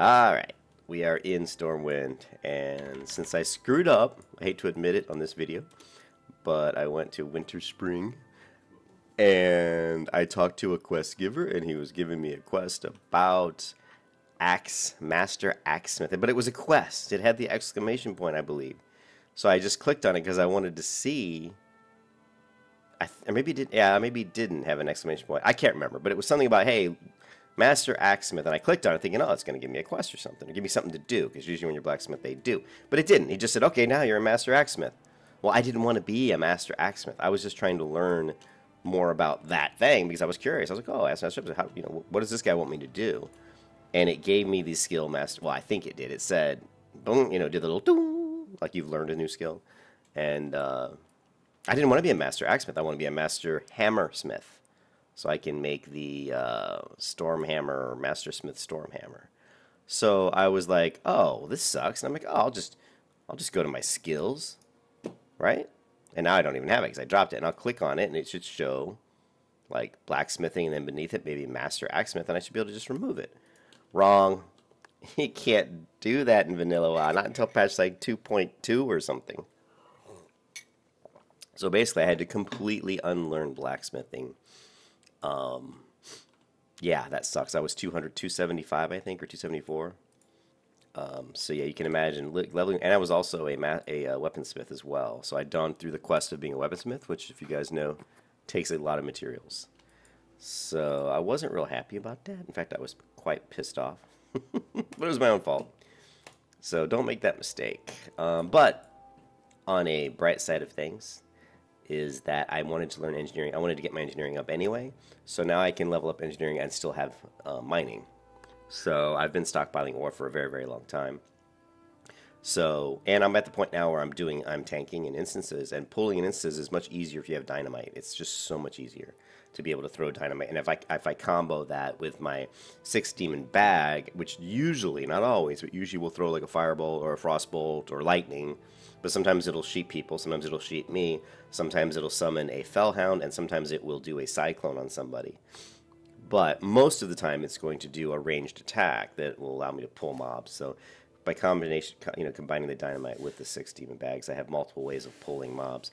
Alright, we are in Stormwind, and since I screwed up, I hate to admit it on this video, but I went to Winter Spring, and I talked to a quest giver, and he was giving me a quest about Master Axesmith, but it was a quest. It had the exclamation point, I believe. So I just clicked on it because I wanted to see. Or maybe it did. Yeah, maybe it didn't have an exclamation point. I can't remember, but it was something about, hey, Master Axesmith, and I clicked on it thinking, oh, it's going to give me a quest or something, or give me something to do, because usually when you're blacksmith, they do. But it didn't. He just said, okay, now you're a Master Axesmith. Well, I didn't want to be a Master Axesmith. I was just trying to learn more about that thing because I was curious. I was like, oh, Master Axesmith, how, what does this guy want me to do? And it gave me the skill master. Well, I think it did. It said, boom, did the little ding, like you've learned a new skill. And I didn't want to be a Master Axesmith. I want to be a Master Hammersmith. So I can make the Storm Hammer or Master Smith Storm Hammer. So I was like, oh, this sucks. And I'm like, oh, I'll just go to my skills, right? And now I don't even have it because I dropped it. And I'll click on it, and it should show like blacksmithing, and then beneath it maybe Master Axesmith, and I should be able to just remove it. Wrong. You can't do that in Vanilla WoW, not until patch like 2.2 or something. So basically, I had to completely unlearn blacksmithing. Yeah, that sucks. I was 275, I think, or 274. So yeah, you can imagine leveling, and I was also a weaponsmith as well. So I'd gone through the quest of being a weaponsmith, which, if you guys know, takes a lot of materials. So I wasn't real happy about that. In fact, I was quite pissed off. But it was my own fault. So don't make that mistake. But on a bright side of things is that I wanted to learn engineering. I wanted to get my engineering up anyway. So now I can level up engineering and still have mining. So I've been stockpiling ore for a very, very long time. So, and I'm at the point now where I'm tanking in instances, and pulling in instances is much easier if you have dynamite. It's just so much easier to be able to throw dynamite. And if I combo that with my 6 demon bag, which usually, not always, but usually will throw like a firebolt or a frostbolt or lightning, but sometimes it'll sheep people, sometimes it'll sheep me, sometimes it'll summon a fellhound, and sometimes it will do a cyclone on somebody. But most of the time it's going to do a ranged attack that will allow me to pull mobs. So by combination, combining the dynamite with the 6 demon bags, I have multiple ways of pulling mobs.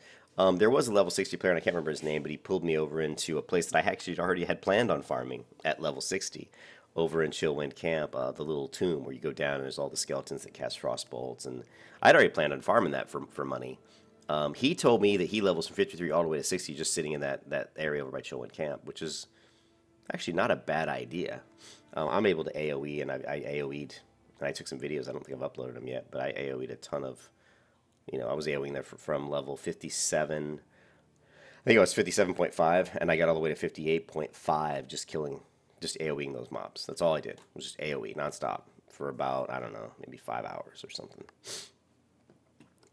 There was a level 60 player, and I can't remember his name, but he pulled me over into a place that I actually already had planned on farming at level 60, over in Chillwind Camp, the little tomb where you go down and there's all the skeletons that cast frostbolts, and I'd already planned on farming that for money. He told me that he levels from 53 all the way to 60 just sitting in that area over by Chillwind Camp, which is actually not a bad idea. I'm able to AoE, and I AoE'd, and I took some videos. I don't think I've uploaded them yet, but I AoE'd a ton of, I was AoEing there from level 57, I think it was 57.5, and I got all the way to 58.5 just AoEing those mobs. That's all I did, was just AoE nonstop for about, I don't know, maybe 5 hours or something.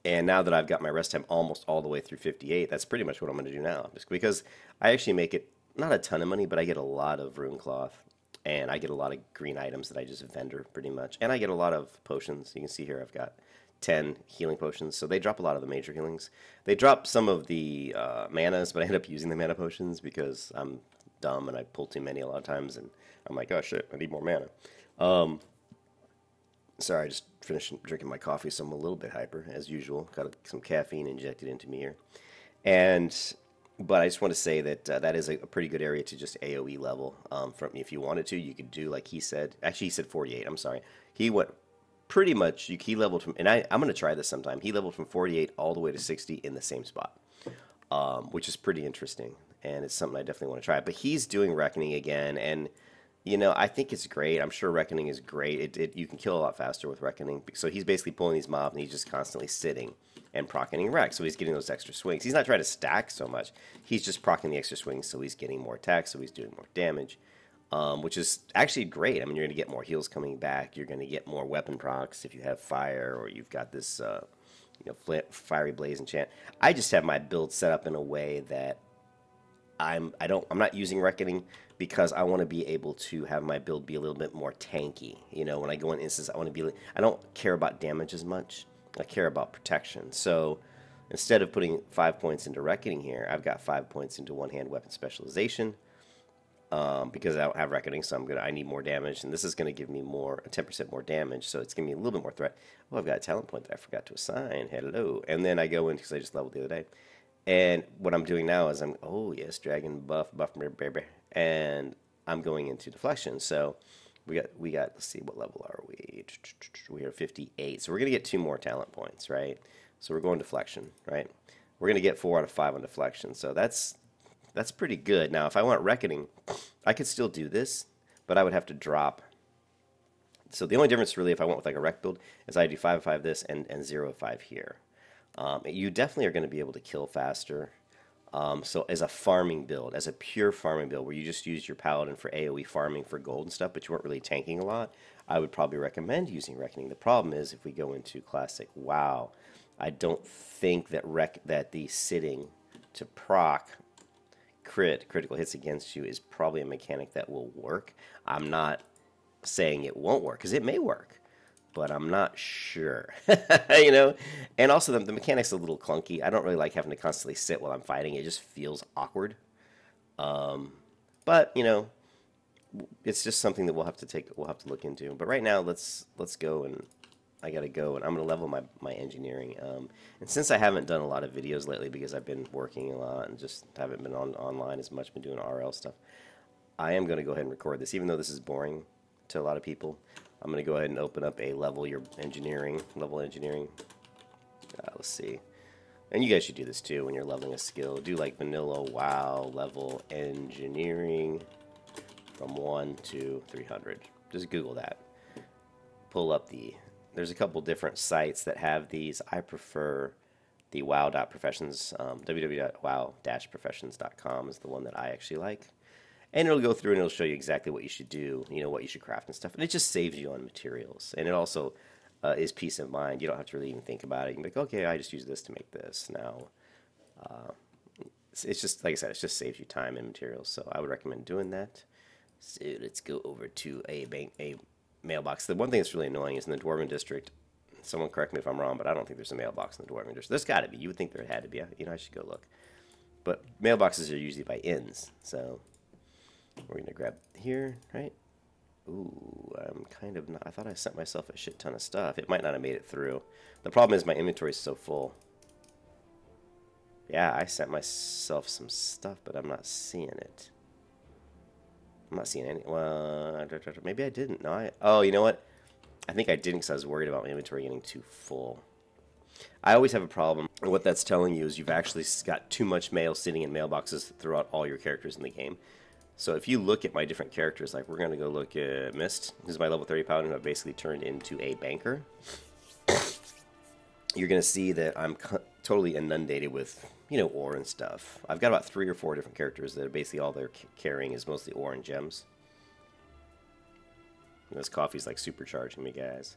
And now that I've got my rest time almost all the way through 58, that's pretty much what I'm going to do now, just because I actually make it not a ton of money, but I get a lot of rune cloth, and I get a lot of green items that I just vendor pretty much, and I get a lot of potions. You can see here I've got 10 healing potions, so they drop a lot of the major healings. They drop some of the manas, but I end up using the mana potions because I'm dumb and I pull too many a lot of times, and I'm like, oh shit, I need more mana. Sorry, I just finished drinking my coffee, so I'm a little bit hyper as usual. Got some caffeine injected into me here, but I just want to say that that is a pretty good area to just AoE level. From if you wanted to, you could do like he said. Actually, he said 48. I'm sorry. He went pretty much. He leveled from, and I'm going to try this sometime. He leveled from 48 all the way to 60 in the same spot, which is pretty interesting, and it's something I definitely want to try. But he's doing Reckoning again, and I think it's great. I'm sure Reckoning is great. You can kill a lot faster with Reckoning. So he's basically pulling these mobs, and he's just constantly sitting and proccing Wreck. So he's getting those extra swings. He's not trying to stack so much. He's just proccing the extra swings, so he's getting more attacks, so he's doing more damage, which is actually great. I mean, you're going to get more heals coming back. You're going to get more weapon procs if you have fire, or you've got this, fiery blaze enchant. I just have my build set up in a way that I'm not using Reckoning because I want to be able to have my build be a little bit more tanky. When I go in instance, I don't care about damage as much. I care about protection. So instead of putting 5 points into Reckoning here, I've got 5 points into one-hand weapon specialization. because I don't have reckoning, so I need more damage, and this is gonna give me 10% more damage, so it's giving me a little bit more threat. Oh, I've got a talent point that I forgot to assign. Hello, and then I go in because I just leveled the other day, and what I'm doing now is oh yes, dragon buff, baby, and I'm going into deflection. So we got. Let's see, what level are we? We are 58, so we're gonna get 2 more talent points, right? So we're going deflection, right? We're gonna get 4 out of 5 on deflection, so that's pretty good. Now, if I want reckoning, I could still do this, but I would have to drop. So the only difference really, if I went with like a rec build, is I do 5 of 5 this and 0 of 5 here. You definitely are going to be able to kill faster. So as a farming build, as a pure farming build, where you just use your paladin for AoE farming for gold and stuff, but you weren't really tanking a lot, I would probably recommend using reckoning. The problem is if we go into classic WoW, I don't think that the sitting to proc critical hits against you is probably a mechanic that will work. I'm not saying it won't work, because it may work, but I'm not sure. You know? And also the mechanic's a little clunky. I don't really like having to constantly sit while I'm fighting. It just feels awkward. But, you know, it's just something that we'll have to look into. But right now, let's go, and I gotta go, and I'm gonna level my engineering. And since I haven't done a lot of videos lately because I've been working a lot and just haven't been online as much, been doing RL stuff, I am gonna go ahead and record this, even though this is boring to a lot of people. I'm gonna go ahead and open up a level engineering. Let's see. And you guys should do this too when you're leveling a skill. Do like vanilla WoW level engineering from 1 to 300. Just Google that. Pull up there's a couple different sites that have these. I prefer the wow.professions, www.wow-professions.com is the one that I actually like. And it'll go through and it'll show you exactly what you should do, you know, what you should craft and stuff. And it just saves you on materials. And it also is peace of mind. You don't have to really even think about it. You can be like, okay, I just use this to make this. Now, it's just, like I said, it just saves you time and materials. So I would recommend doing that. So let's go over to a mailbox. The one thing that's really annoying is in the Dwarven District, someone correct me if I'm wrong, but I don't think there's a mailbox in the Dwarven District. There's got to be. You would think there had to be. You know, I should go look. But mailboxes are usually by inns. So we're going to grab here, right? Ooh, I'm kind of not. I thought I sent myself a shit ton of stuff. It might not have made it through. The problem is my inventory is so full. Yeah, I sent myself some stuff, but I'm not seeing it. I'm not seeing any. Well, maybe I didn't. No, oh, you know what? I think I didn't because I was worried about my inventory getting too full. I always have a problem. And what that's telling you is you've actually got too much mail sitting in mailboxes throughout all your characters in the game. So if you look at my different characters, like we're going to go look at Mist. This is my level 30 paladin who I've basically turned into a banker. You're going to see that I'm totally inundated with, you know, ore and stuff. I've got about 3 or 4 different characters that are basically all they're carrying is mostly ore and gems. And this coffee's like supercharging me, guys.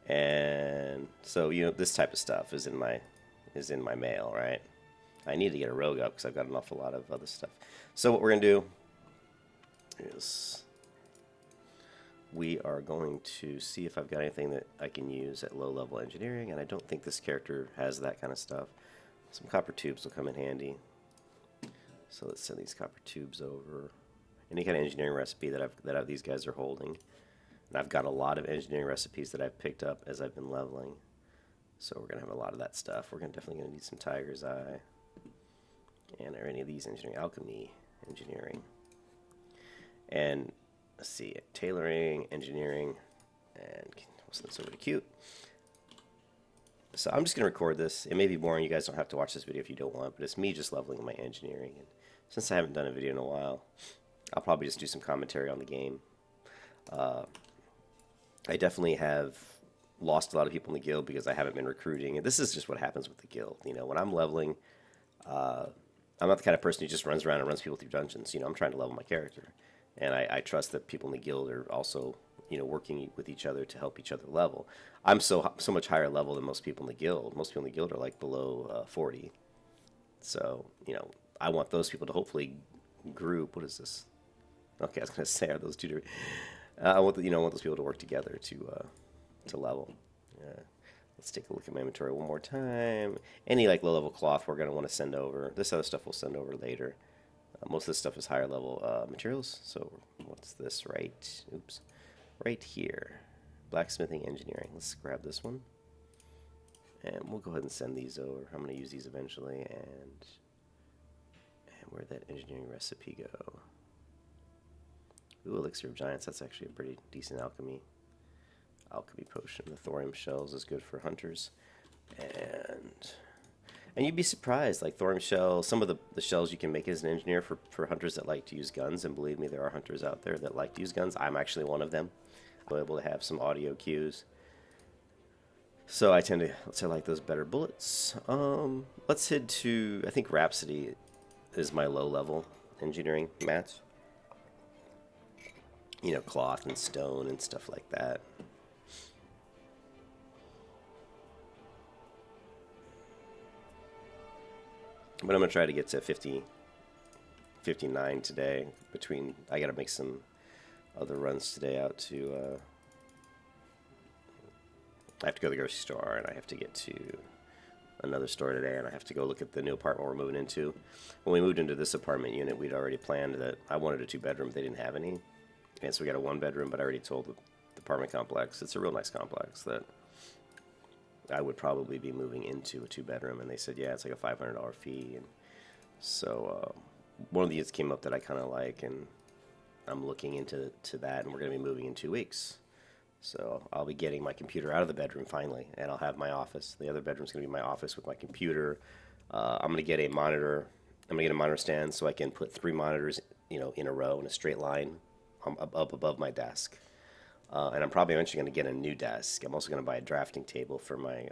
And so, you know, this type of stuff is in my mail, right? I need to get a rogue up because I've got an awful lot of other stuff. So what we're going to do is we are going to see if I've got anything that I can use at low level engineering, and I don't think this character has that kind of stuff. Some copper tubes will come in handy. So let's send these copper tubes over. Any kind of engineering recipe that these guys are holding. And I've got a lot of engineering recipes that I've picked up as I've been leveling. So we're going to have a lot of that stuff. We're definitely going to need some Tiger's Eye. And are any of these engineering? Alchemy, engineering. And let's see, tailoring, engineering, and we'll send this over to Cute. So I'm just going to record this. It may be boring. You guys don't have to watch this video if you don't want, but it's me just leveling my engineering. And since I haven't done a video in a while, I'll probably just do some commentary on the game. I definitely have lost a lot of people in the guild because I haven't been recruiting. And this is just what happens with the guild. You know, when I'm leveling, I'm not the kind of person who just runs around and runs people through dungeons. You know, I'm trying to level my character. And I trust that people in the guild are also, you know, working with each other to help each other level. I'm so much higher level than most people in the guild. Most people in the guild are like below 40. So, you know, I want those people to hopefully group. What is this? Okay, I was going to say, are those two different? I want those people to work together to level. Let's take a look at my inventory one more time. Any like low level cloth we're going to want to send over. This other stuff we'll send over later. Most of this stuff is higher level materials. So what's this right? Oops, right here. Blacksmithing engineering. Let's grab this one. And we'll go ahead and send these over. I'm going to use these eventually. And where'd that engineering recipe go? Ooh, Elixir of Giants. That's actually a pretty decent alchemy potion. The thorium shells is good for hunters. And you'd be surprised, like thorium shell, some of the shells you can make as an engineer for hunters that like to use guns. And believe me, there are hunters out there that like to use guns. I'm actually one of them. I'm able to have some audio cues. So I tend to like those better bullets. Let's head to, I think Rhapsody is my low level engineering mats. You know, cloth and stone and stuff like that. But I'm going to try to get to 50, 59 today. I got to make some other runs today out to, I have to go to the grocery store, and I have to get to another store today, and I have to go look at the new apartment we're moving into. When we moved into this apartment unit, we'd already planned that I wanted a 2-bedroom. They didn't have any. And so we got a 1-bedroom, but I already told the apartment complex, it's a real nice complex, that I would probably be moving into a 2-bedroom. And they said, yeah, it's like a $500 fee. And so one of the units came up that I kind of like, and I'm looking into that, and we're going to be moving in 2 weeks. So I'll be getting my computer out of the bedroom finally, and I'll have my office. The other bedroom's going to be my office with my computer. I'm going to get a monitor. I'm going to get a monitor stand so I can put 3 monitors, in a row in a straight line up above my desk. And I'm probably eventually going to get a new desk. I'm also going to buy a drafting table for my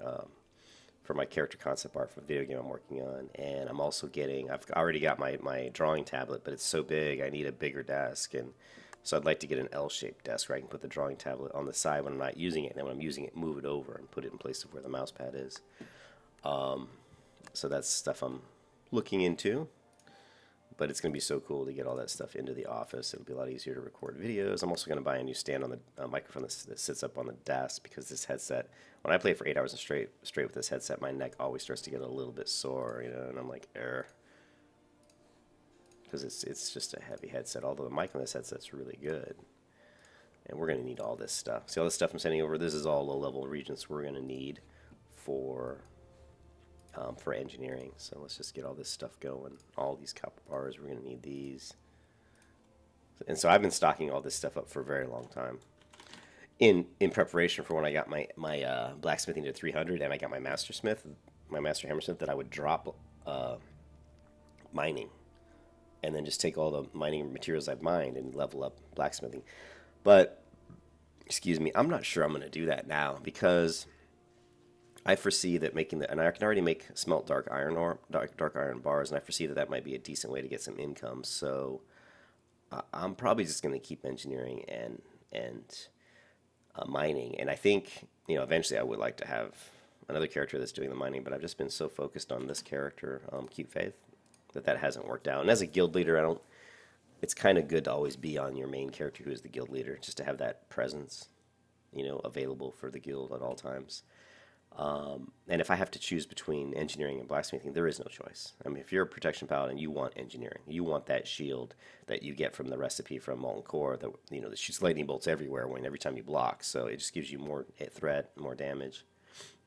character concept art for the video game I'm working on. And I'm also I've already got my drawing tablet, but it's so big I need a bigger desk. And so I'd like to get an L-shaped desk where I can put the drawing tablet on the side when I'm not using it, and then when I'm using it, move it over and put it in place of where the mouse pad is. So that's stuff I'm looking into, but it's going to be so cool to get all that stuff into the office. It'll be a lot easier to record videos. I'm also going to buy a new stand on the microphone that sits up on the desk, because this headset, when I play for 8 hours straight with this headset, my neck always starts to get a little bit sore, and I'm like, because it's just a heavy headset, although the mic on this headset's really good. And we're going to need all this stuff. See all this stuff I'm sending over? This is all low-level regions we're going to need for engineering. So let's just get all this stuff going. All these copper bars, we're going to need these. And so I've been stocking all this stuff up for a very long time in preparation for when I got my blacksmithing to 300, and I got my master hammersmith, that I would drop mining, and then just take all the mining materials I've mined and level up blacksmithing. But, excuse me, I'm not sure I'm going to do that now, because I foresee that and I can already make smelt dark iron bars, and I foresee that might be a decent way to get some income. So I'm probably just going to keep engineering and mining. And I think, eventually I would like to have another character that's doing the mining, but I've just been so focused on this character, Cute Faith, that hasn't worked out. And as a guild leader, it's kind of good to always be on your main character who is the guild leader, just to have that presence, available for the guild at all times. And if I have to choose between engineering and blacksmithing, there is no choice. I mean, if you're a protection paladin, you want engineering. You want that shield that you get from the recipe from Molten Core that shoots lightning bolts everywhere every time you block. So it just gives you more threat, more damage,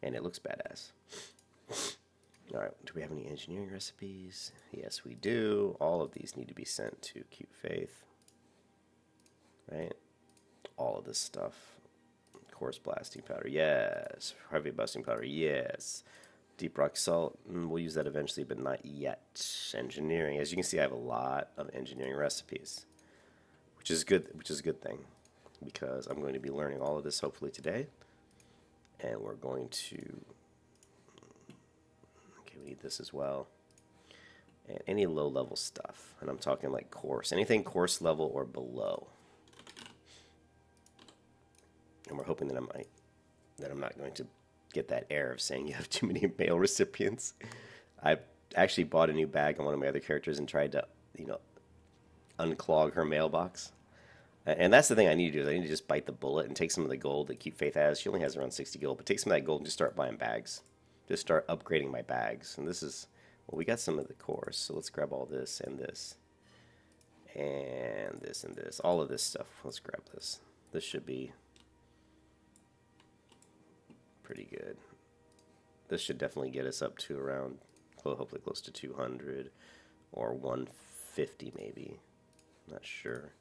and it looks badass. All right, do we have any engineering recipes? Yes, we do. All of these need to be sent to Cute Faith, right? All of this stuff. Coarse blasting powder, yes. Heavy busting powder, yes. Deep rock salt, we'll use that eventually, but not yet. Engineering, as you can see, I have a lot of engineering recipes, which is good. Which is a good thing, because I'm going to be learning all of this hopefully today, and we're going to. We need this as well, and any low-level stuff, and I'm talking like coarse, anything coarse level or below. And we're hoping that I'm not going to get that error of saying you have too many mail recipients. I actually bought a new bag on one of my other characters and tried to, unclog her mailbox. And that's the thing I need to do, is I need to just bite the bullet and take some of the gold that Cute Faith has. She only has around 60 gold, but take some of that gold and just start buying bags. Just start upgrading my bags. And this is, well, we got some of the course, so let's grab all this and this. and this, all of this stuff. Let's grab this. This should be pretty good. This should definitely get us up to around, well, hopefully close to 200 or 150 maybe. Not sure.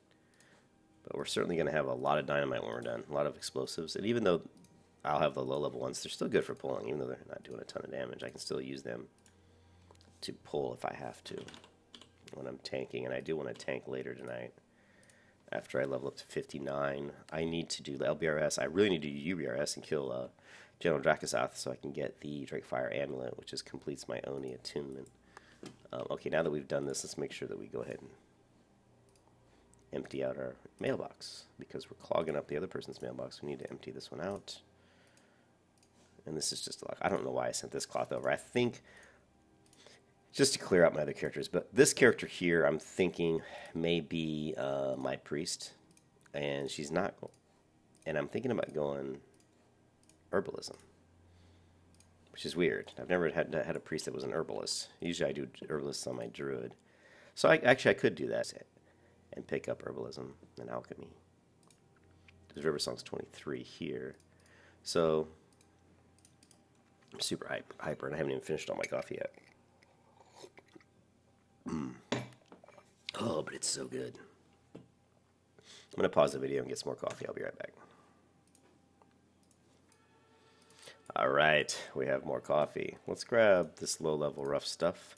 But we're certainly going to have a lot of dynamite when we're done, a lot of explosives. And even though I'll have the low-level ones, they're still good for pulling, even though they're not doing a ton of damage. I can still use them to pull if I have to when I'm tanking, and I do want to tank later tonight. After I level up to 59, I need to do the LBRS. I really need to do UBRS and kill General Dracosath so I can get the Drakefire Amulet, which just completes my Oni attunement. Okay, now that we've done this, let's make sure that we go ahead and empty out our mailbox, because we're clogging up the other person's mailbox. We need to empty this one out. And this is just a lot. I don't know why I sent this cloth over. I think just to clear out my other characters, but this character here I'm thinking may be my priest, and she's not, and I'm thinking about going herbalism, which is weird. I've never had a priest that was an herbalist. Usually I do herbalists on my druid, so I could do that and pick up herbalism and alchemy. There's River Song's 23 here, so I'm super hyper, and I haven't even finished all my coffee yet. Oh, but it's so good. I'm going to pause the video and get some more coffee. I'll be right back. Alright, we have more coffee. Let's grab this low-level rough stuff.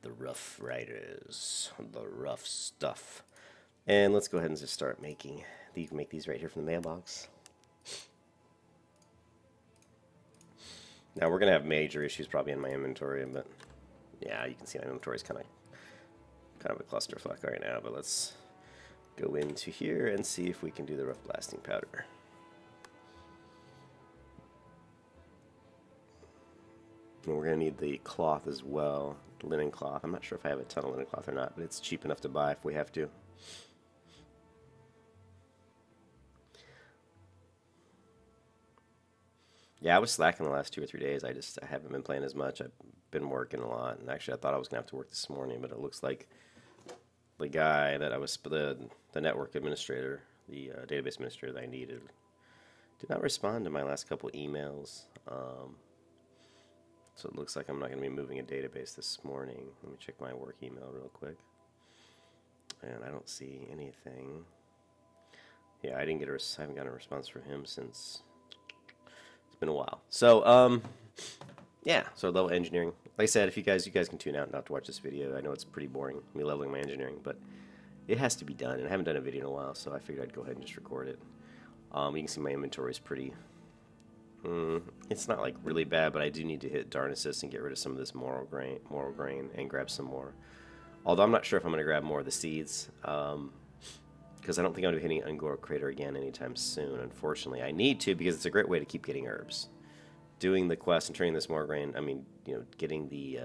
The Rough Riders. The rough stuff. And let's go ahead and just start making. You can make these right here from the mailbox. Now we're going to have major issues probably in my inventory, but yeah, you can see my inventory is kind of a clusterfuck right now, but let's go into here and see if we can do the rough blasting powder. And we're going to need the cloth as well, the linen cloth. I'm not sure if I have a ton of linen cloth or not, but it's cheap enough to buy if we have to. Yeah, I was slacking the last 2 or 3 days. I haven't been playing as much. I've been working a lot, and actually I thought I was going to have to work this morning, but it looks like the guy that I was, the network administrator, the database administrator that I needed, did not respond to my last couple emails. So it looks like I'm not going to be moving a database this morning. Let me check my work email real quick. And I don't see anything. Yeah, I haven't gotten a response from him since it's been a while. So, yeah, so level engineering. Like I said, if you guys can tune out not to watch this video. I know it's pretty boring, me leveling my engineering, but it has to be done, and I haven't done a video in a while, so I figured I'd go ahead and just record it. You can see my inventory is pretty. It's not like really bad, but I do need to hit Darnasis and get rid of some of this moral grain, and grab some more. Although I'm not sure if I'm going to grab more of the seeds, because I don't think I'm going to be hitting Ungor Crater again anytime soon. Unfortunately, I need to, because it's a great way to keep getting herbs. Doing the quest and training this moral grain, getting the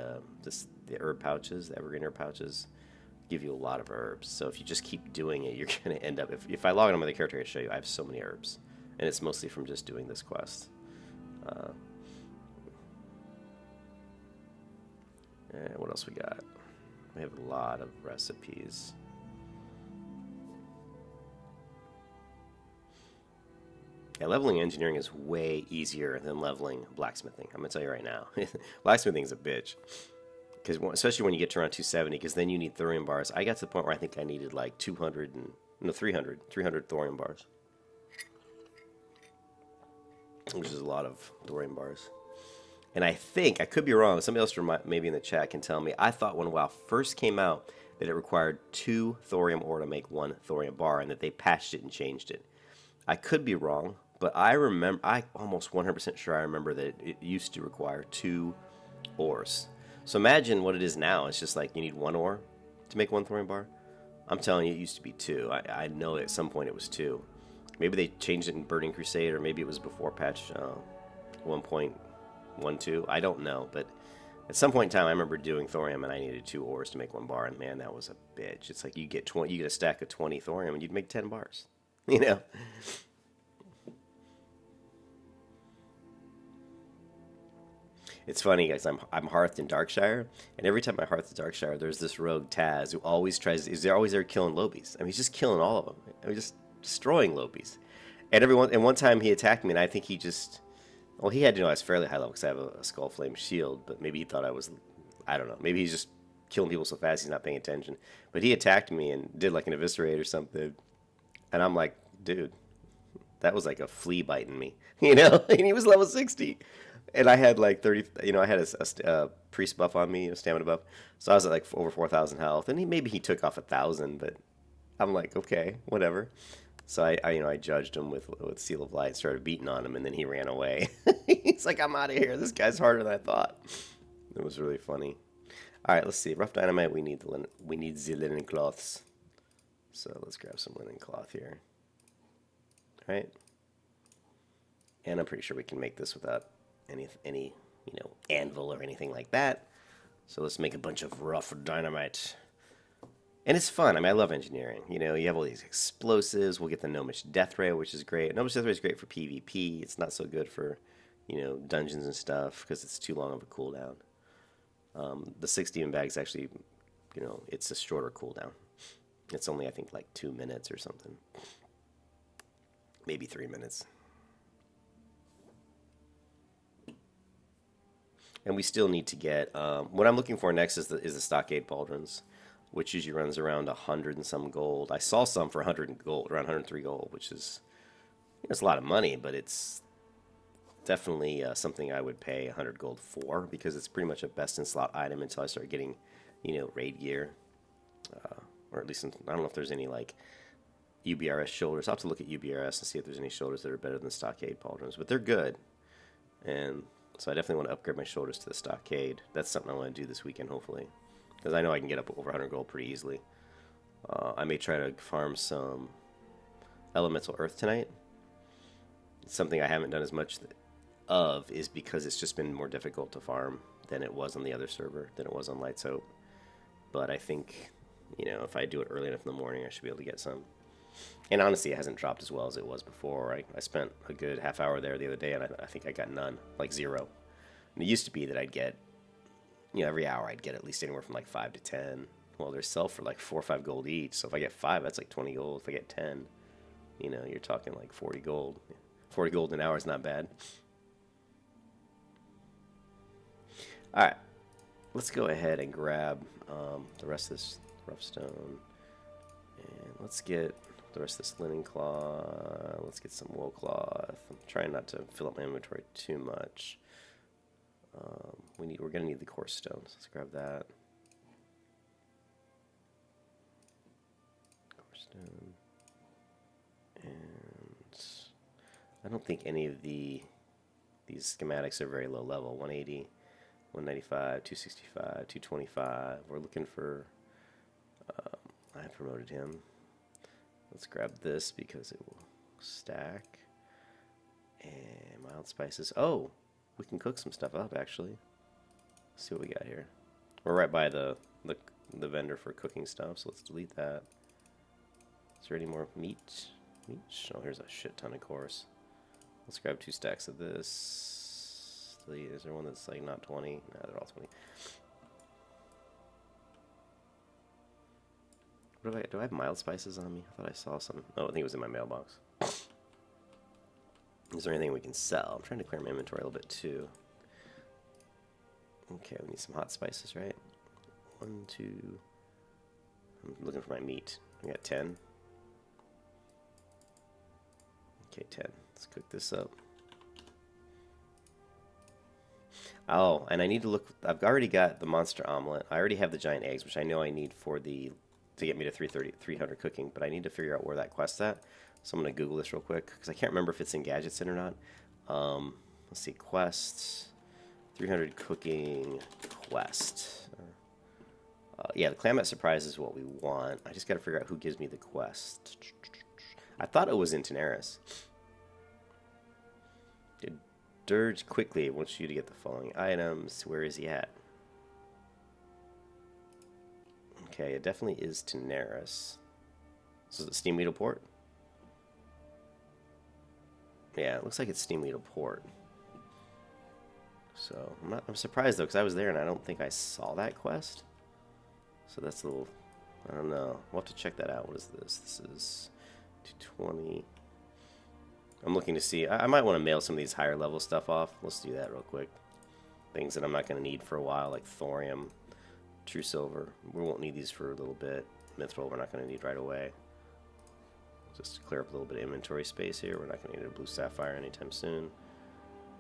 herb pouches, the evergreen herb pouches, give you a lot of herbs. So if you just keep doing it, you're going to end up. If I log in on my character, I can show you I have so many herbs, and it's mostly from just doing this quest. And what else we got? We have a lot of recipes. Yeah, leveling engineering is way easier than leveling blacksmithing. I'm going to tell you right now. Blacksmithing is a bitch. Especially when you get to around 270, because then you need thorium bars. I got to the point where I think I needed like 300 thorium bars. Which is a lot of thorium bars. And I think, I could be wrong, somebody else maybe in the chat can tell me, I thought when WoW first came out that it required 2 thorium ore to make 1 thorium bar, and that they patched it and changed it. I could be wrong, but I'm almost 100% sure I remember that it used to require 2 ores. So imagine what it is now. It's just like you need 1 ore to make 1 thorium bar. I'm telling you, it used to be 2. I know at some point it was 2. Maybe they changed it in Burning Crusade, or maybe it was before patch 1.12. I don't know, but at some point in time, I remember doing thorium, and I needed 2 ores to make 1 bar, and man, that was a bitch. It's like you get a stack of 20 thorium, and you'd make 10 bars. You know. It's funny guys. I'm hearthed in Darkshire, and every time I hearth in Darkshire, there's this rogue Taz who always tries. Is they're always there killing lobies. I mean, he's just killing all of them. I mean, just destroying lobies. And one time he attacked me, and I think he just. Well, he had to know I was fairly high level because I have a Skull Flame shield, but maybe he thought I was. I don't know. Maybe he's just killing people so fast he's not paying attention. But he attacked me and did like an eviscerate or something, and I'm like, dude, that was like a flea biting me, you know. And he was level 60. And I had like 30, you know, I had a priest buff on me, a stamina buff. So I was at like over 4,000 health. And maybe he took off 1,000, but I'm like, okay, whatever. So I judged him with Seal of Light, started beating on him, and then he ran away. He's like, I'm out of here. This guy's harder than I thought. It was really funny. All right, let's see. Rough Dynamite, we need the linen cloths. So let's grab some linen cloth here. All right. And I'm pretty sure we can make this without any anvil or anything like that. So let's make a bunch of rough dynamite. And it's fun. I mean, I love engineering. You know, you have all these explosives. We'll get the Gnomish Death Ray, which is great. Gnomish Death Ray is great for PvP. It's not so good for, dungeons and stuff because it's too long of a cooldown. The 6 demon bags actually, it's a shorter cooldown. It's only, I think, like 2 minutes or something. Maybe 3 minutes. And we still need to get, what I'm looking for next is the Stockade Pauldrons, which usually runs around 100 and some gold. I saw some for 100 gold, around 103 gold, which is, it's a lot of money, but it's definitely something I would pay 100 gold for, because it's pretty much a best-in-slot item until I start getting, raid gear. Or at least, I don't know if there's any, like, UBRS shoulders. I'll have to look at UBRS and see if there's any shoulders that are better than Stockade Pauldrons, but they're good. And so I definitely want to upgrade my shoulders to the Stockade. That's something I want to do this weekend, hopefully, because I know I can get up over 100 gold pretty easily. I may try to farm some Elemental Earth tonight. It's something I haven't done as much of, is because it's just been more difficult to farm than it was on the other server, than it was on Light's Hope. But I think, if I do it early enough in the morning, I should be able to get some. And honestly, it hasn't dropped as well as it was before. I spent a good half hour there the other day, and I think I got none, like 0. And it used to be that I'd get, every hour I'd get at least anywhere from like 5 to 10. Well, they sell for like 4 or 5 gold each. So if I get 5, that's like 20 gold. If I get 10, you're talking like 40 gold. 40 gold an hour is not bad. All right, let's go ahead and grab the rest of this rough stone, and let's get the rest of this linen cloth. Let's get some wool cloth. I'm trying not to fill up my inventory too much. We're gonna need the coarse stones. Let's grab that. Coarse stone. And I don't think any of these schematics are very low level. 180, 195, 265, 225. We're looking for. I promoted him. Let's grab this because it will stack. And mild spices. Oh, we can cook some stuff up, actually. Let's see what we got here. We're right by the vendor for cooking stuff, so let's delete that. Is there any more meat? Oh, here's a shit ton of course. Let's grab 2 stacks of this. Delete. Is there one that's like not 20? No, they're all 20. Do I have mild spices on me? I thought I saw some. Oh, I think it was in my mailbox. Is there anything we can sell? I'm trying to clear my inventory a little bit too. Okay, we need some hot spices, right? 1, 2. I'm looking for my meat. I got 10. Okay, 10. Let's cook this up. Oh, and I need to look. I've already got the monster omelet. I already have the giant eggs, which I know I need for to get me to 300 cooking, but I need to figure out where that quest's at. So I'm going to Google this real quick, because I can't remember if it's in Gadgets In or not. Let's see, quests, 300 cooking quest. Yeah, the Clamet Surprise is what we want. I just got to figure out who gives me the quest. I thought it was in Tenaris. Dirge quickly wants you to get the following items. Where is he at? Okay, it definitely is Tenaris. So is it Steam Needle Port? Yeah, it looks like it's Steam Needle Port. So I'm surprised though, because I was there and I don't think I saw that quest. So that's a little, I don't know. We'll have to check that out. What is this? This is 220. I'm looking to see. I might want to mail some of these higher level stuff off. Let's do that real quick. Things that I'm not going to need for a while, like thorium, true silver. We won't need these for a little bit. Mithril, we're not going to need right away. Just to clear up a little bit of inventory space here. We're not going to need a blue sapphire anytime soon.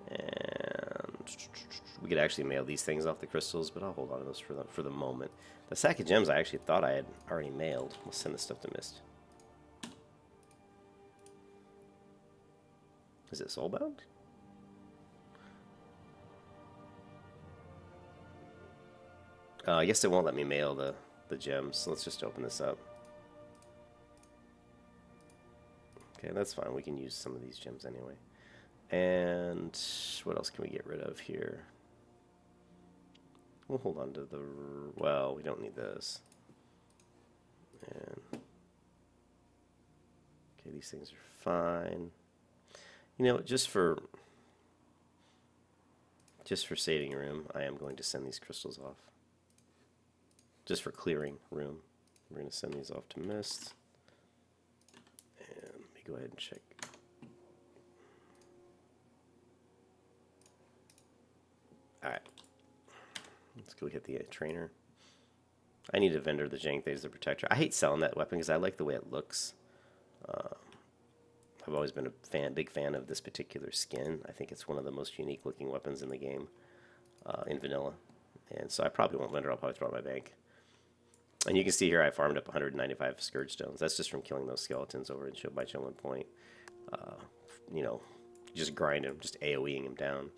And we could actually mail these things off the crystals, but I'll hold on to those for the moment. The sack of gems I actually thought I had already mailed. We'll send this stuff to Mist. Is it soulbound? I guess it won't let me mail the gems, so let's just open this up. Okay, that's fine. We can use some of these gems anyway. And what else can we get rid of here? We'll hold on to the... Well, we don't need this. And okay, these things are fine. You know, just for saving room, I am going to send these crystals off. Just for clearing room. We're going to send these off to Mist. And let me go ahead and check. Alright. Let's go hit the trainer. I need a vendor, the Jank Thay's the Protector. I hate selling that weapon because I like the way it looks. I've always been a big fan of this particular skin. I think it's one of the most unique looking weapons in the game, in vanilla. And so I probably won't vendor, I'll probably throw it in my bank. And you can see here I farmed up 195 Scourge Stones. That's just from killing those skeletons over in by Chillman Point. You know, just grinding them, just AoEing them down.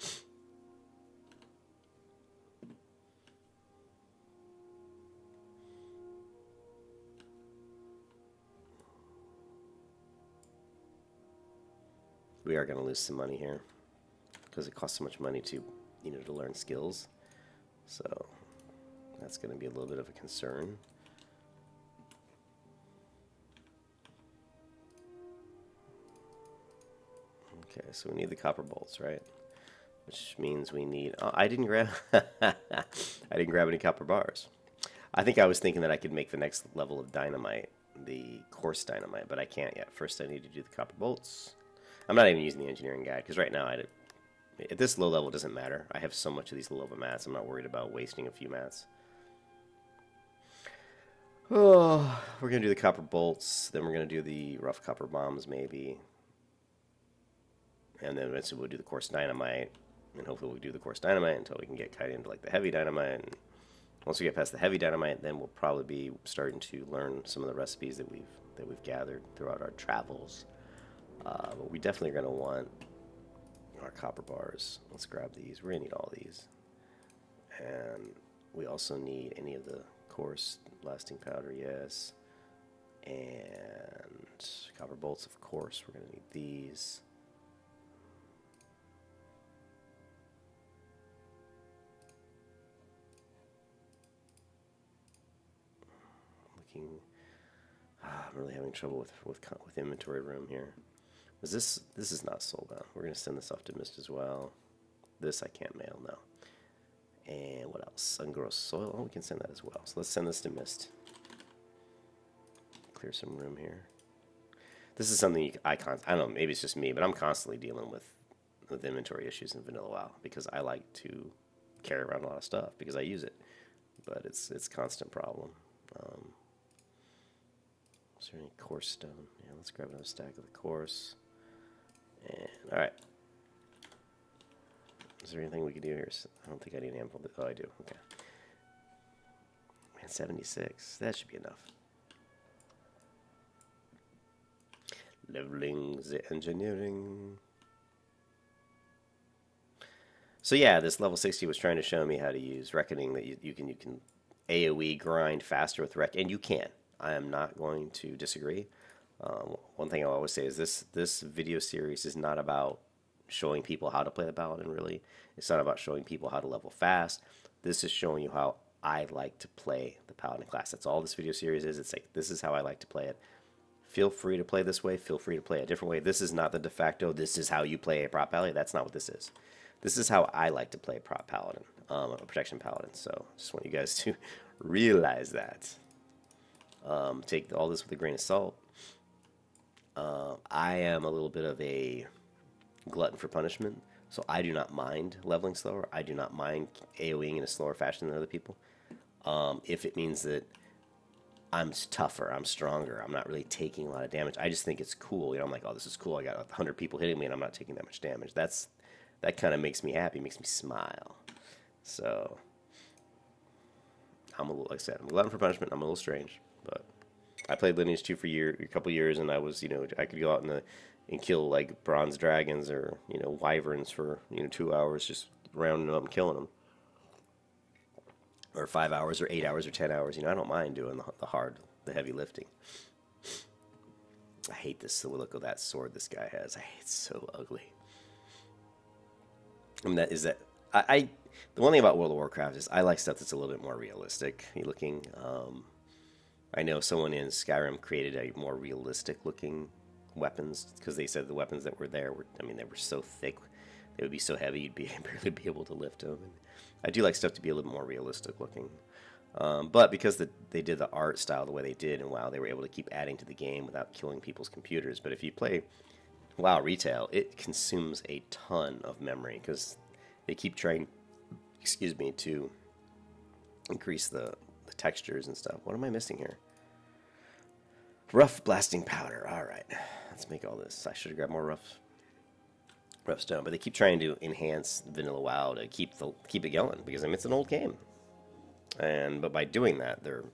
We are going to lose some money here because it costs so much money to, you know, to learn skills. So that's going to be a little bit of a concern. Okay, so we need the copper bolts, right? Which means we need... Oh, I didn't grab... I didn't grab any copper bars. I think I was thinking that I could make the next level of dynamite, the coarse dynamite, but I can't yet. First I need to do the copper bolts. I'm not even using the engineering guide, because right now, at this low level, it doesn't matter. I have so much of these low level mats, I'm not worried about wasting a few mats. Oh, we're going to do the copper bolts, then we're going to do the rough copper bombs, maybe. And then eventually we'll do the coarse dynamite, and hopefully we'll do the coarse dynamite until we can get kind of into like the heavy dynamite. And once we get past the heavy dynamite, then we'll probably be starting to learn some of the recipes that we've gathered throughout our travels. But we definitely are going to want our copper bars. Let's grab these. We're going to need all these. And we also need any of the coarse lasting powder, yes. And copper bolts, of course. We're going to need these. I'm really having trouble with inventory room here. This is not sold out. We're going to send this off to Mist as well. This I can't mail, no. And what else? Ungrown soil. Oh, we can send that as well. So let's send this to Mist. Clear some room here. This is something I don't know, maybe it's just me, but I'm constantly dealing with inventory issues in Vanilla WoW because I like to carry around a lot of stuff because I use it. But it's a constant problem. Is there any coarse stone? Yeah, let's grab another stack of the coarse. And alright. Is there anything we can do here? I don't think I need an ample. Oh, I do. Okay. Man, 76. That should be enough. Leveling the engineering. So yeah, this level 60 was trying to show me how to use Reckoning, that you can AoE grind faster with Rec, and you can. I am not going to disagree. One thing I always say is this video series is not about showing people how to play the Paladin, really. It's not about showing people how to level fast. This is showing you how I like to play the Paladin class. That's all this video series is. It's like, this is how I like to play it. Feel free to play this way. Feel free to play a different way. This is not the de facto, this is how you play a prop Paladin. That's not what this is. This is how I like to play a prop paladin, a protection paladin. So just want you guys to realize that. Take all this with a grain of salt. I am a little bit of a glutton for punishment, so I do not mind leveling slower. I do not mind AoEing in a slower fashion than other people. If it means that I'm tougher, I'm stronger, I'm not really taking a lot of damage. I just think it's cool. You know, I'm like, oh, this is cool. I got 100 people hitting me, and I'm not taking that much damage. That kind of makes me happy, makes me smile. So I'm a little, like I said, I'm a glutton for punishment. I'm a little strange, but I played Lineage 2 for a couple years, and I was, I could go out and kill like bronze dragons or wyverns for 2 hours, just rounding them up and killing them, or 5 hours or 8 hours or 10 hours. I don't mind doing the heavy lifting. I hate this look of that sword this guy has. It's so ugly. I mean, the one thing about World of Warcraft is I like stuff that's a little bit more realistic looking. I know someone in Skyrim created a more realistic looking weapons because they said the weapons that were there they were so thick, they would be so heavy you'd barely be able to lift them. And I do like stuff to be a little more realistic looking. But because they did the art style the way they did in WoW, they were able to keep adding to the game without killing people's computers. But if you play WoW retail, it consumes a ton of memory because they keep trying, to increase the textures and stuff. What am I missing here? Rough blasting powder. All right, let's make all this. I should have grabbed more rough stone, but they keep trying to enhance vanilla WoW to keep it going because it's an old game. But by doing that, they're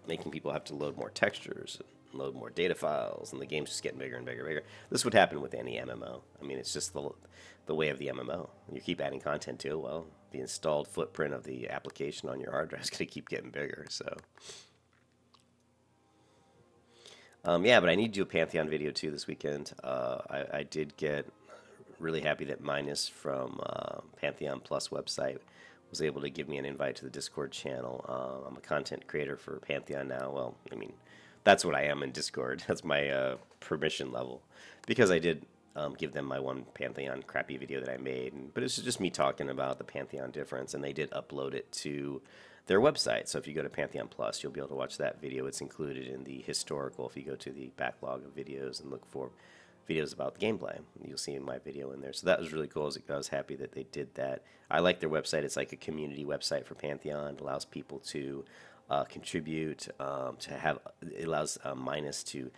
making people have to load more textures, load more data files, and the game's just getting bigger and bigger and bigger. This would happen with any MMO. It's just the way of the MMO. You keep adding content to it, well, the installed footprint of the application on your hard drive is going to keep getting bigger. So, yeah, but I need to do a Pantheon video too this weekend. I did get really happy that Minus from Pantheon Plus website was able to give me an invite to the Discord channel. I'm a content creator for Pantheon now. Well, that's what I am in Discord. That's my permission level. Because I did give them my one Pantheon crappy video that I made. But it's just me talking about the Pantheon difference. And they did upload it to their website. So if you go to Pantheon Plus, you'll be able to watch that video. It's included in the historical. If you go to the backlog of videos and look for videos about the gameplay, you'll see my video in there. So that was really cool. I was happy that they did that. I like their website. It's like a community website for Pantheon. It allows people to contribute, it allows Minus to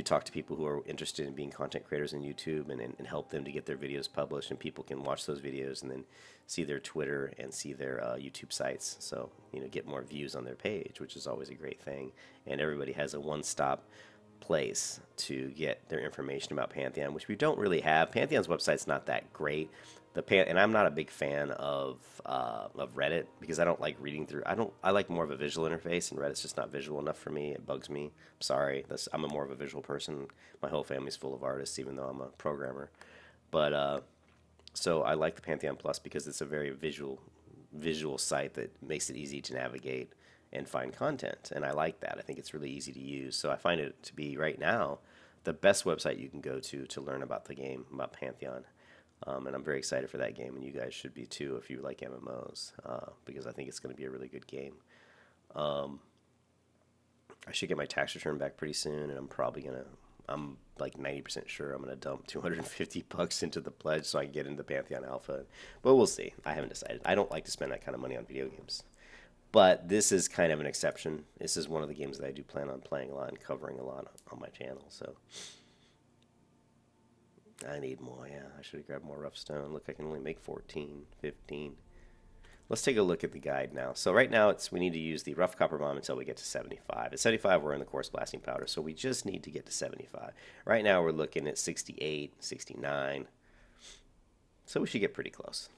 talk to people who are interested in being content creators on YouTube and help them to get their videos published, and people can watch those videos and then see their Twitter and see their YouTube sites. So, get more views on their page, which is always a great thing. And everybody has a one-stop place to get their information about Pantheon, which we don't really have. Pantheon's website's not that great. And I'm not a big fan of Reddit because I don't like reading through. I like more of a visual interface, and Reddit's just not visual enough for me. It bugs me. I'm sorry. I'm more of a visual person. My whole family's full of artists, even though I'm a programmer. But so I like the Pantheon Plus because it's a very visual site that makes it easy to navigate and find content, and I like that. I think it's really easy to use. So I find it to be right now the best website you can go to learn about the game, about Pantheon. And I'm very excited for that game, and you guys should be too if you like MMOs, because I think it's going to be a really good game. I should get my tax return back pretty soon, and I'm like 90% sure I'm going to dump $250 into the pledge so I can get into Pantheon Alpha. But we'll see. I haven't decided. I don't like to spend that kind of money on video games. But this is kind of an exception. This is one of the games that I do plan on playing a lot and covering a lot on my channel, so I need more. Yeah, I should have grabbed more rough stone. Look, I can only make 14, 15. Let's take a look at the guide now. So right now we need to use the rough copper bomb until we get to 75. At 75, we're in the coarse blasting powder, so we just need to get to 75. Right now we're looking at 68, 69. So we should get pretty close.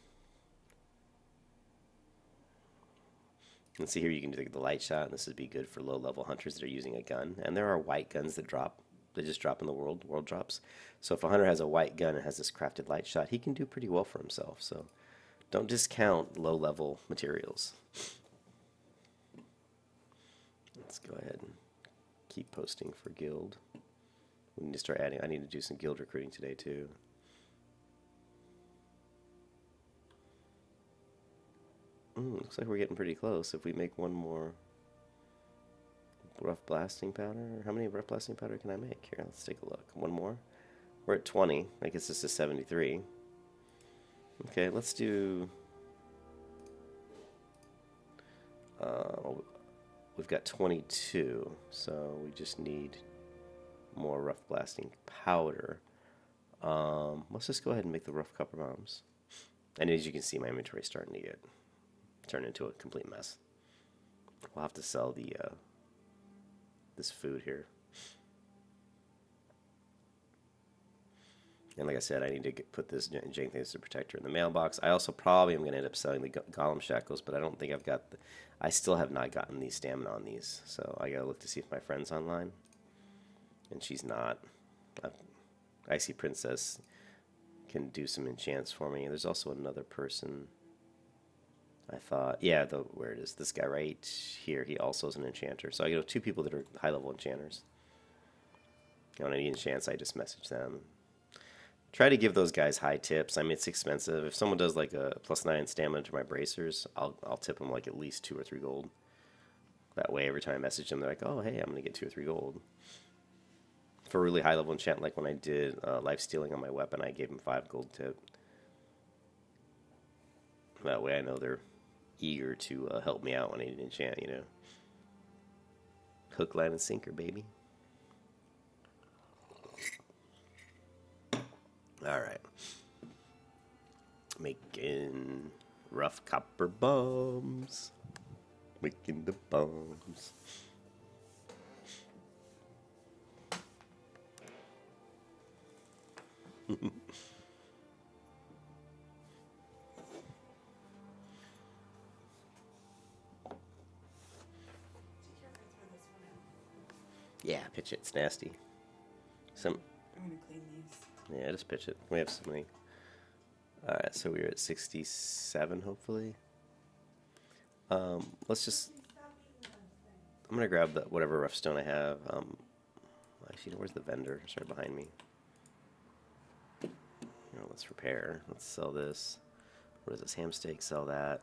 Let's see here, you can do the light shot, and this would be good for low-level hunters that are using a gun. And there are white guns that drop. They just drop in the world drops. So if a hunter has a white gun and has this crafted light shot, he can do pretty well for himself. So don't discount low-level materials. Let's go ahead and keep posting for guild. We need to start adding. I need to do some guild recruiting today too. Looks like we're getting pretty close. If we make one more rough blasting powder, how many rough blasting powder can I make? Here, let's take a look. One more. We're at 20. I guess this is 73. Okay, let's do. We've got 22, so we just need more rough blasting powder. Let's just go ahead and make the rough copper bombs. And as you can see, my inventory is starting to get turned into a complete mess. We'll have to sell the this food here. And like I said, I need to put this jank things to protector in the mailbox. I also probably am going to end up selling the golem shackles, but I don't think I've got. I still have not gotten the stamina on these, so I gotta look to see if my friend's online. And she's not. Icy Princess can do some enchants for me. There's also another person. I thought, yeah, where it is, this guy right here. He also is an enchanter. So I got 2 people that are high-level enchanters. When I need enchants, I just message them. Try to give those guys high tips. I mean, it's expensive. If someone does like a +9 stamina to my bracers, I'll tip them like at least 2 or 3 gold. That way, every time I message them, they're like, "Oh, hey, I'm gonna get 2 or 3 gold." For a really high level enchant, like when I did life stealing on my weapon, I gave them 5 gold tip. That way, I know they're eager to help me out when I need an enchant. You know, hook, line, and sinker, baby. Alright. Making rough copper bombs. Making the bombs. Yeah, pitch it. It's nasty. I'm gonna clean these. Yeah, just pitch it. We have so many. Alright, so we're at 67, hopefully. Let's just... I'm going to grab whatever rough stone I have. Actually, where's the vendor? It's right behind me. Let's repair. Let's sell this. What is this? Ham steak, sell that.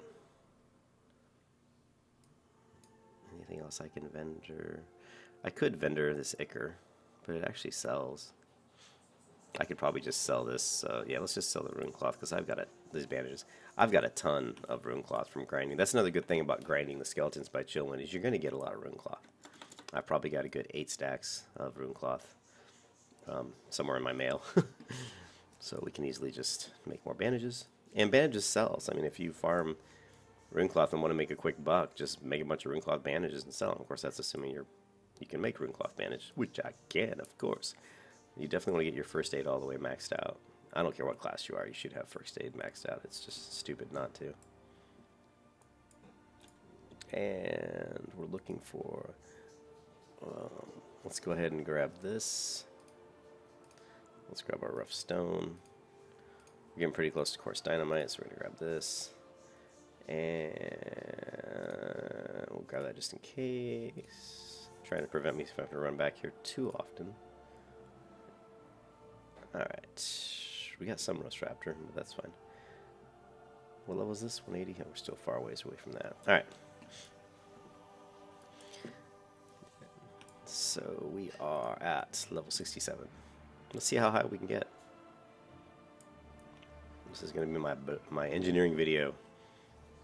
Anything else I can vendor? I could vendor this ichor, but it actually sells. I could probably just sell this. Yeah, let's just sell the rune cloth because I've got these bandages. I've got a ton of rune cloth from grinding. That's another good thing about grinding the skeletons by chillin is you're going to get a lot of rune cloth. I've probably got a good 8 stacks of rune cloth somewhere in my mail. So we can easily just make more bandages. And bandages sells. I mean, if you farm rune cloth and want to make a quick buck, just make a bunch of rune cloth bandages and sell them. Of course, that's assuming you can make rune cloth bandages, which I can, of course. You definitely want to get your first aid all the way maxed out. I don't care what class you are, you should have first aid maxed out. It's just stupid not to. And we're looking for... let's go ahead and grab this. Let's grab our rough stone. We're getting pretty close to coarse dynamite, so we're going to grab this. And we'll grab that just in case. Trying to prevent me from having to run back here too often. Alright. We got some Rust Raptor, but that's fine. What level is this? 180? Oh, we're still far ways away from that. Alright. So we are at level 67. Let's see how high we can get. This is going to be my engineering video.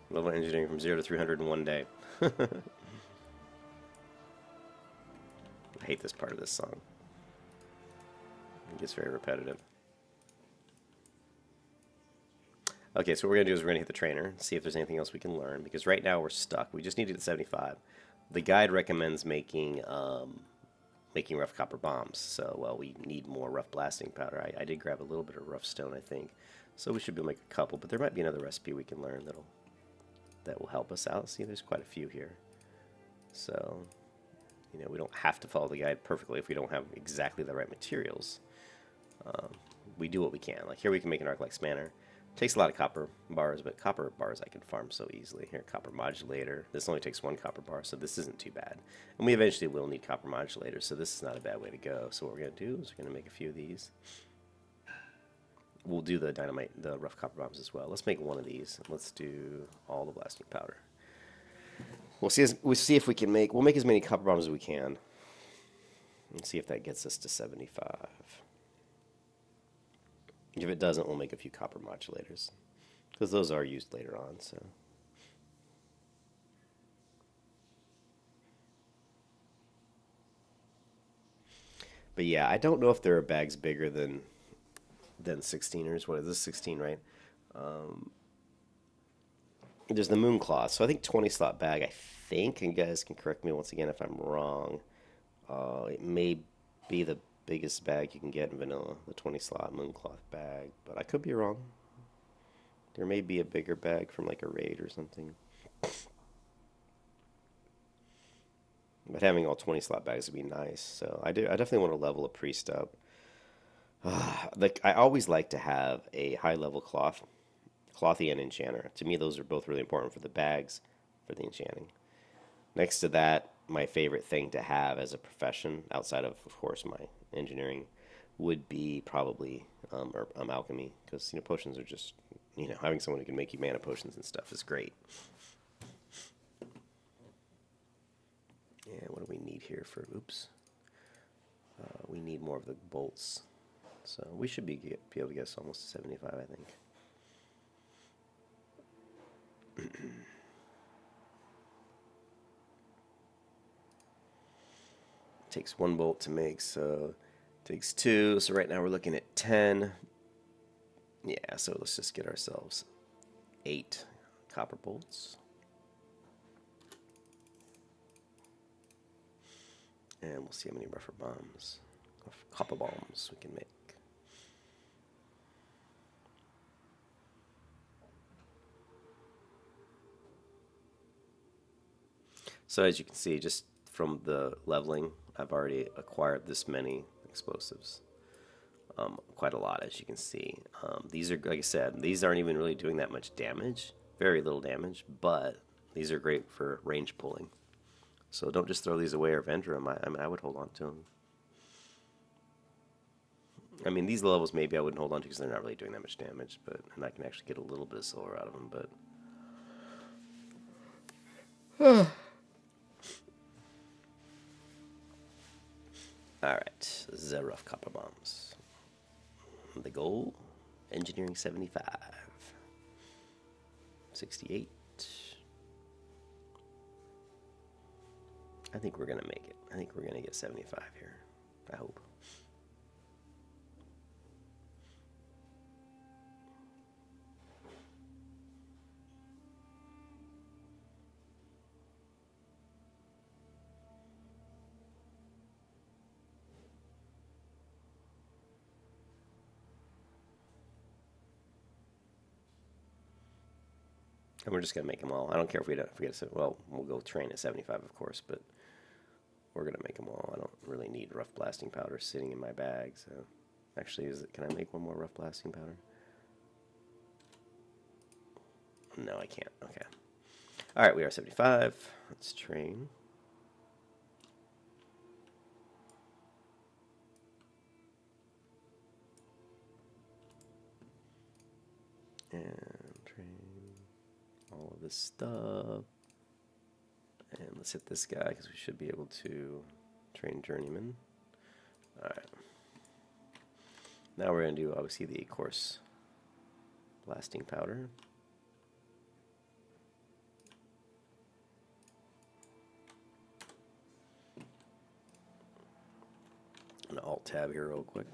Level engineering from 0 to 300 in 1 day. I hate this part of this song. It gets very repetitive. Okay, so what we're going to do is we're going to hit the trainer and see if there's anything else we can learn, because right now we're stuck. We just need to get to 75. The guide recommends making rough copper bombs, so, well, we need more rough blasting powder. I did grab a little bit of rough stone, I think, so we should be able to make a couple, but there might be another recipe we can learn that will help us out. See, there's quite a few here. So, we don't have to follow the guide perfectly if we don't have exactly the right materials. We do what we can. Like here we can make an arc like spanner. Takes a lot of copper bars, but copper bars I can farm so easily. Here, copper modulator. This only takes 1 copper bar, so this isn't too bad. And we eventually will need copper modulators, so this is not a bad way to go. So what we're going to do is we're going to make a few of these. we'll do the dynamite, the rough copper bombs as well. Let's make one of these. Let's do all the blasting powder. We'll see if we can make. We'll make as many copper bombs as we can, and see if that gets us to 75. If it doesn't, we'll make a few copper modulators, because those are used later on. So. But yeah, I don't know if there are bags bigger than 16ers. What is this, 16, right? There's the moon cloth. So I think 20 slot bag, I think, and you guys can correct me once again if I'm wrong. It may be the biggest bag you can get in vanilla, the 20 slot moon cloth bag, but I could be wrong. There may be a bigger bag from like a raid or something. But having all 20 slot bags would be nice. So I definitely want to level a priest up. Like I always like to have a high level clothy and enchanter. To me, those are both really important for the bags, for the enchanting. Next to that, my favorite thing to have as a profession, outside of course, my engineering, would be probably alchemy, because potions are just having someone who can make you mana potions and stuff is great. And what do we need here for? Oops, we need more of the bolts, so we should be able to get us almost to 75, I think. Takes 1 bolt to make, so takes 2. So right now we're looking at 10. Yeah, so let's just get ourselves 8 copper bolts. And we'll see how many rougher bombs, copper bombs we can make. So as you can see, just from the leveling, I've already acquired this many explosives. Quite a lot, as you can see. These are, like I said, these aren't even really doing that much damage. Very little damage, but these are great for range pulling. So don't just throw these away or vendor them. I mean, I would hold on to them. I mean, these levels maybe I wouldn't hold on to because they're not really doing that much damage, and I can actually get a little bit of silver out of them, but... Alright, the rough copper bombs. The goal, engineering 75. 68. I think we're going to make it. I think we're going to get 75 here. I hope. And we're just going to make them all. I don't care if we get a... Well, we'll go train at 75, of course, but we're going to make them all. I don't really need rough blasting powder sitting in my bag, so... Actually, can I make one more rough blasting powder? No, I can't. Okay. Alright, we are 75. Let's train. And train all of this stuff. And let's hit this guy because we should be able to train journeyman. Alright. Now we're going to do, obviously, the course blasting powder. An alt tab here real quick.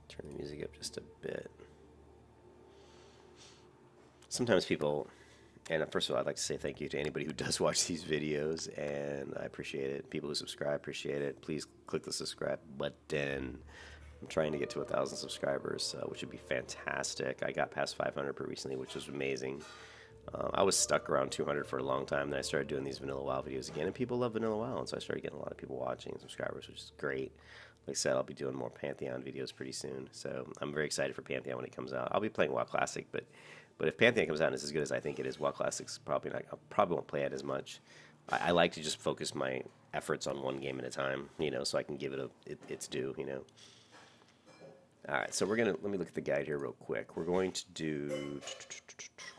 Turn the music up just a bit. Sometimes people, and first of all, I'd like to say thank you to anybody who does watch these videos, and I appreciate it. People who subscribe, appreciate it. Please click the subscribe button. I'm trying to get to 1,000 subscribers, which would be fantastic. I got past 500 pretty recently, which was amazing. I was stuck around 200 for a long time, then I started doing these Vanilla WoW videos again, and people love Vanilla WoW, and so I started getting a lot of people watching and subscribers, which is great. Like I said, I'll be doing more Pantheon videos pretty soon, so I'm very excited for Pantheon when it comes out. I'll be playing WoW Classic, but if Pantheon comes out and is as good as I think it is, WoW Classic's probably not. I probably won't play it as much. I like to just focus my efforts on one game at a time, so I can give it its due, All right, so let me look at the guide here real quick. We're going to do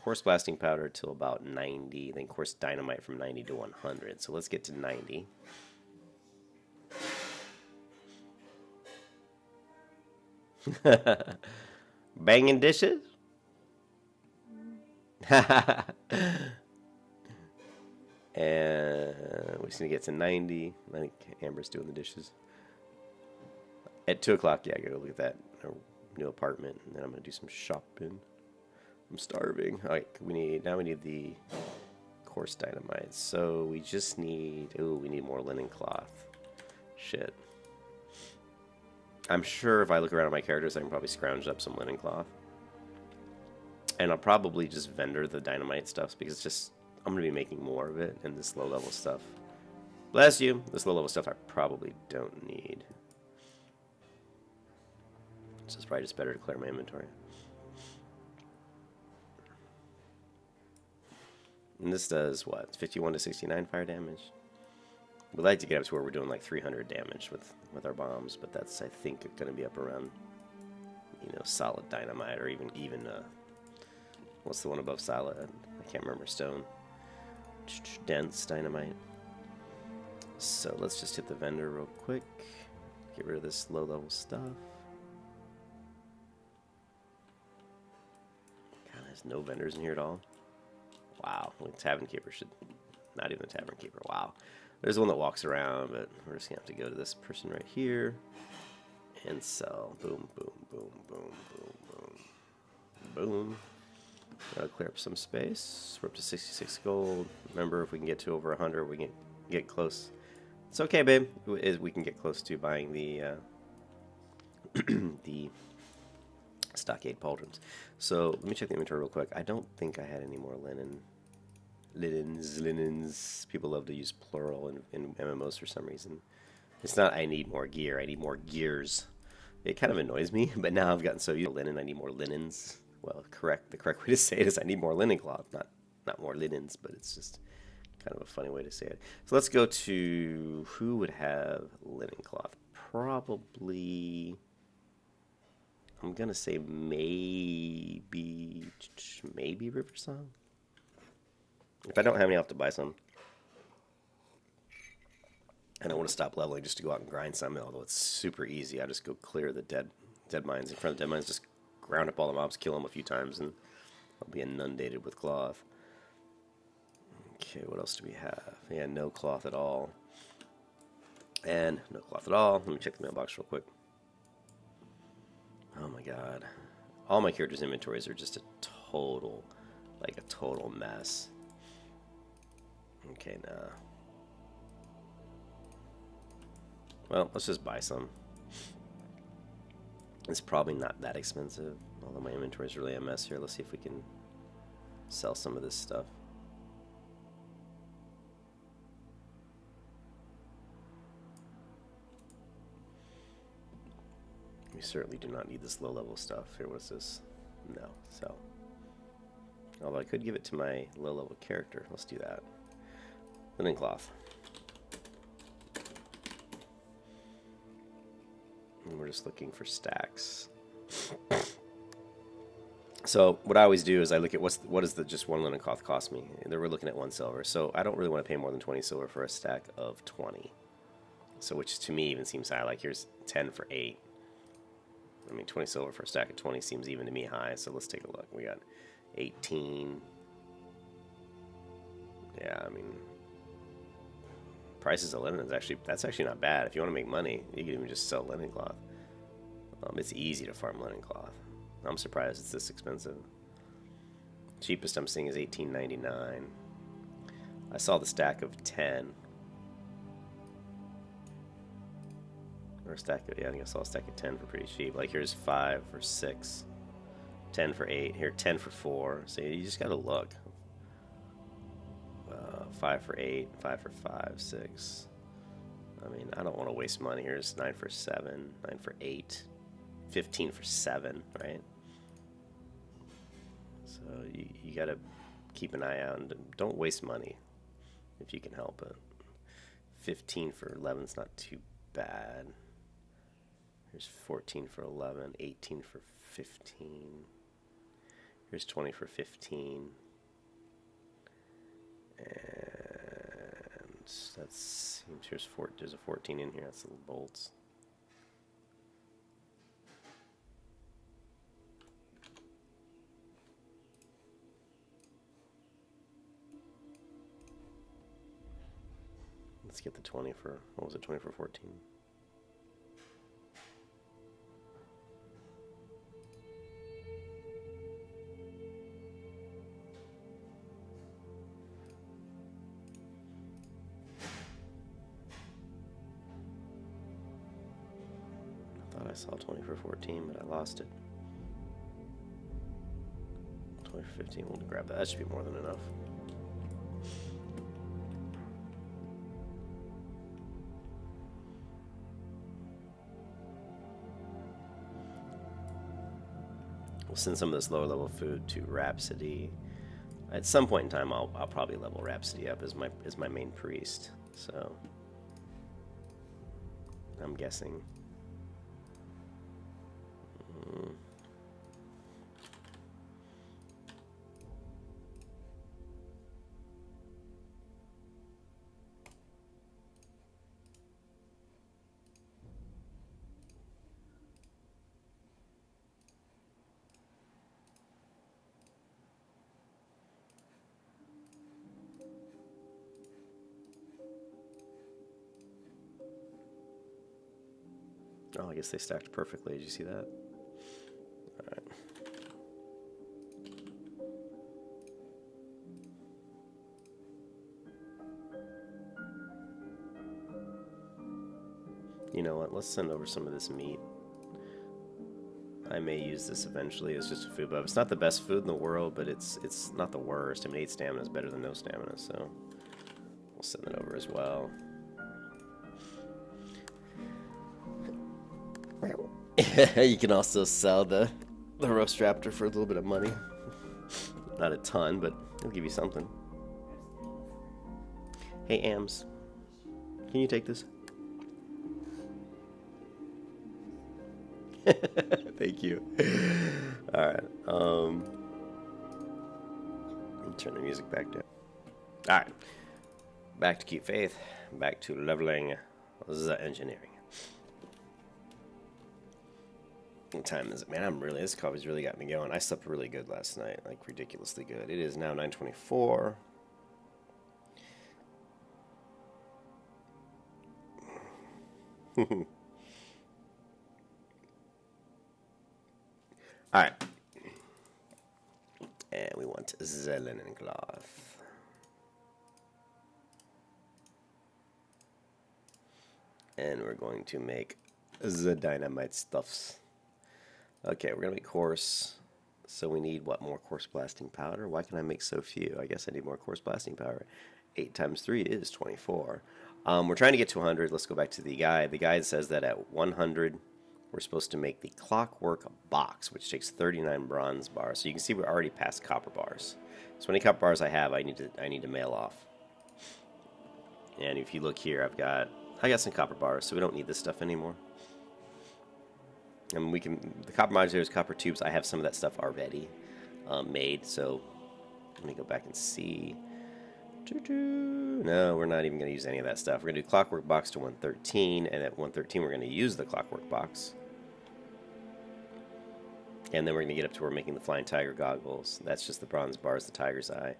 coarse blasting powder till about 90, then coarse dynamite from 90 to 100. So let's get to 90. Banging dishes? And we just need to get to 90. I think Amber's doing the dishes. At 2 o'clock, yeah, I gotta look at that new apartment, and then I'm gonna do some shopping. I'm starving. All right, we need the coarse dynamite. So we just need, we need more linen cloth. Shit. I'm sure if I look around at my characters, I can probably scrounge up some linen cloth. And I'll probably just vendor the dynamite stuff because I'm going to be making more of it, and this low-level stuff. Bless you. This low-level stuff I probably don't need. So it's probably just better to clear my inventory. And this does what? 51 to 69 fire damage. We'd like to get up to where we're doing like 300 damage with our bombs, but that's, I think, going to be up around, solid dynamite, or even what's the one above solid? I can't remember. Stone. Dense dynamite. So let's just hit the vendor real quick. Get rid of this low-level stuff. God, there's no vendors in here at all. Wow. Well, the tavern keeper should... Not even the tavern keeper. Wow. There's one that walks around, but we're just going to have to go to this person right here and sell. Boom, boom, boom, boom, boom, boom. Boom. That'll clear up some space. We're up to 66 gold. Remember, if we can get to over 100, we can get close. It's okay, babe. We can get close to buying the the stockade pauldrons. So let me check the inventory real quick. I don't think I had any more linen. Linens. People love to use plural in MMOs for some reason. It's not I need more gear, I need more gears. It kind of annoys me, but now I've gotten so used to linen, I need more linens. Well, the correct way to say it is I need more linen cloth, not more linens, but it's just kind of a funny way to say it. So let's go to who would have linen cloth? Probably, I'm going to say maybe Riversong. If I don't have any, I'll have to buy some. I don't want to stop leveling just to go out and grind some, although it's super easy. I just go clear the dead mines. In front of dead mines, just ground up all the mobs, kill them a few times, and I'll be inundated with cloth. Okay, what else do we have? Yeah, no cloth at all. And no cloth at all. Let me check the mailbox real quick. Oh my god. All my characters' inventories are just a total mess. Okay, nah. Well, let's just buy some. It's probably not that expensive, although my inventory is really a mess here. Let's see if we can sell some of this stuff. We certainly do not need this low-level stuff. Here, what's this? No, sell. Although I could give it to my low-level character. Let's do that. Linen cloth. And we're just looking for stacks. So what I always do is I look at what does just one linen cloth cost me. And we're looking at 1 silver. So I don't really want to pay more than 20 silver for a stack of 20. So which to me even seems high. Like here's 10 for 8. I mean 20 silver for a stack of 20 seems even to me high. So let's take a look. We got 18. Yeah, I mean prices of linen is that's actually not bad. If you want to make money, you can even just sell linen cloth. It's easy to farm linen cloth. I'm surprised it's this expensive. Cheapest I'm seeing is $18.99. I saw the stack of 10. Or a stack of, yeah, I think I saw a stack of 10 for pretty cheap. Like here's 5 for 6, 10 for 8, here 10 for 4. So you just gotta look. 5 for 8, 5 for 5, 6. I mean, I don't want to waste money. Here's 9 for 7, 9 for 8, 15 for 7, right? So you got to keep an eye out and don't waste money if you can help it. 15 for 11 is not too bad. Here's 14 for 11, 18 for 15. Here's 20 for 15. And that seems there's a 14 in here. That's the little bolts. Let's get the 20 for, what was it, 20 for 14? I thought I saw 20 for 14, but I lost it. 20 for 15, we'll grab that. That should be more than enough. We'll send some of this lower level food to Rhapsody. At some point in time, I'll probably level Rhapsody up as my main priest. So I'm guessing. Oh, I guess they stacked perfectly. Did you see that? All right. You know what? Let's send over some of this meat. I may use this eventually as just a food buff. It's not the best food in the world, but it's not the worst. I mean, 8 stamina is better than no stamina, so we'll send that over as well. You can also sell the roast raptor for a little bit of money. Not a ton, but it'll give you something. Hey, Ams, can you take this? Thank you. All right. Turn the music back down. All right. Back to Keep Faith. Back to leveling the engineering. What time is it? Man, this coffee's really got me going. I slept really good last night, like ridiculously good. It is now 9:24. All right. And we want the linen cloth. And we're going to make the dynamite stuffs. Okay, we're going to make coarse. So we need, what, more coarse blasting powder? Why can I make so few? I guess I need more coarse blasting powder. 8 times 3 is 24. We're trying to get to 100. Let's go back to the guide. The guide says that at 100, we're supposed to make the clockwork box, which takes 39 bronze bars. So you can see we're already past copper bars. So any copper bars I have, I need to mail off. And if you look here, I got some copper bars, so we don't need this stuff anymore. And the copper modulators, copper tubes, I have some of that stuff already made. So let me go back and see. No, we're not even going to use any of that stuff. We're going to do clockwork box to 113, and at 113 we're going to use the clockwork box. And then we're going to get up to where we're making the flying tiger goggles. That's just the bronze bars, the tiger's eye.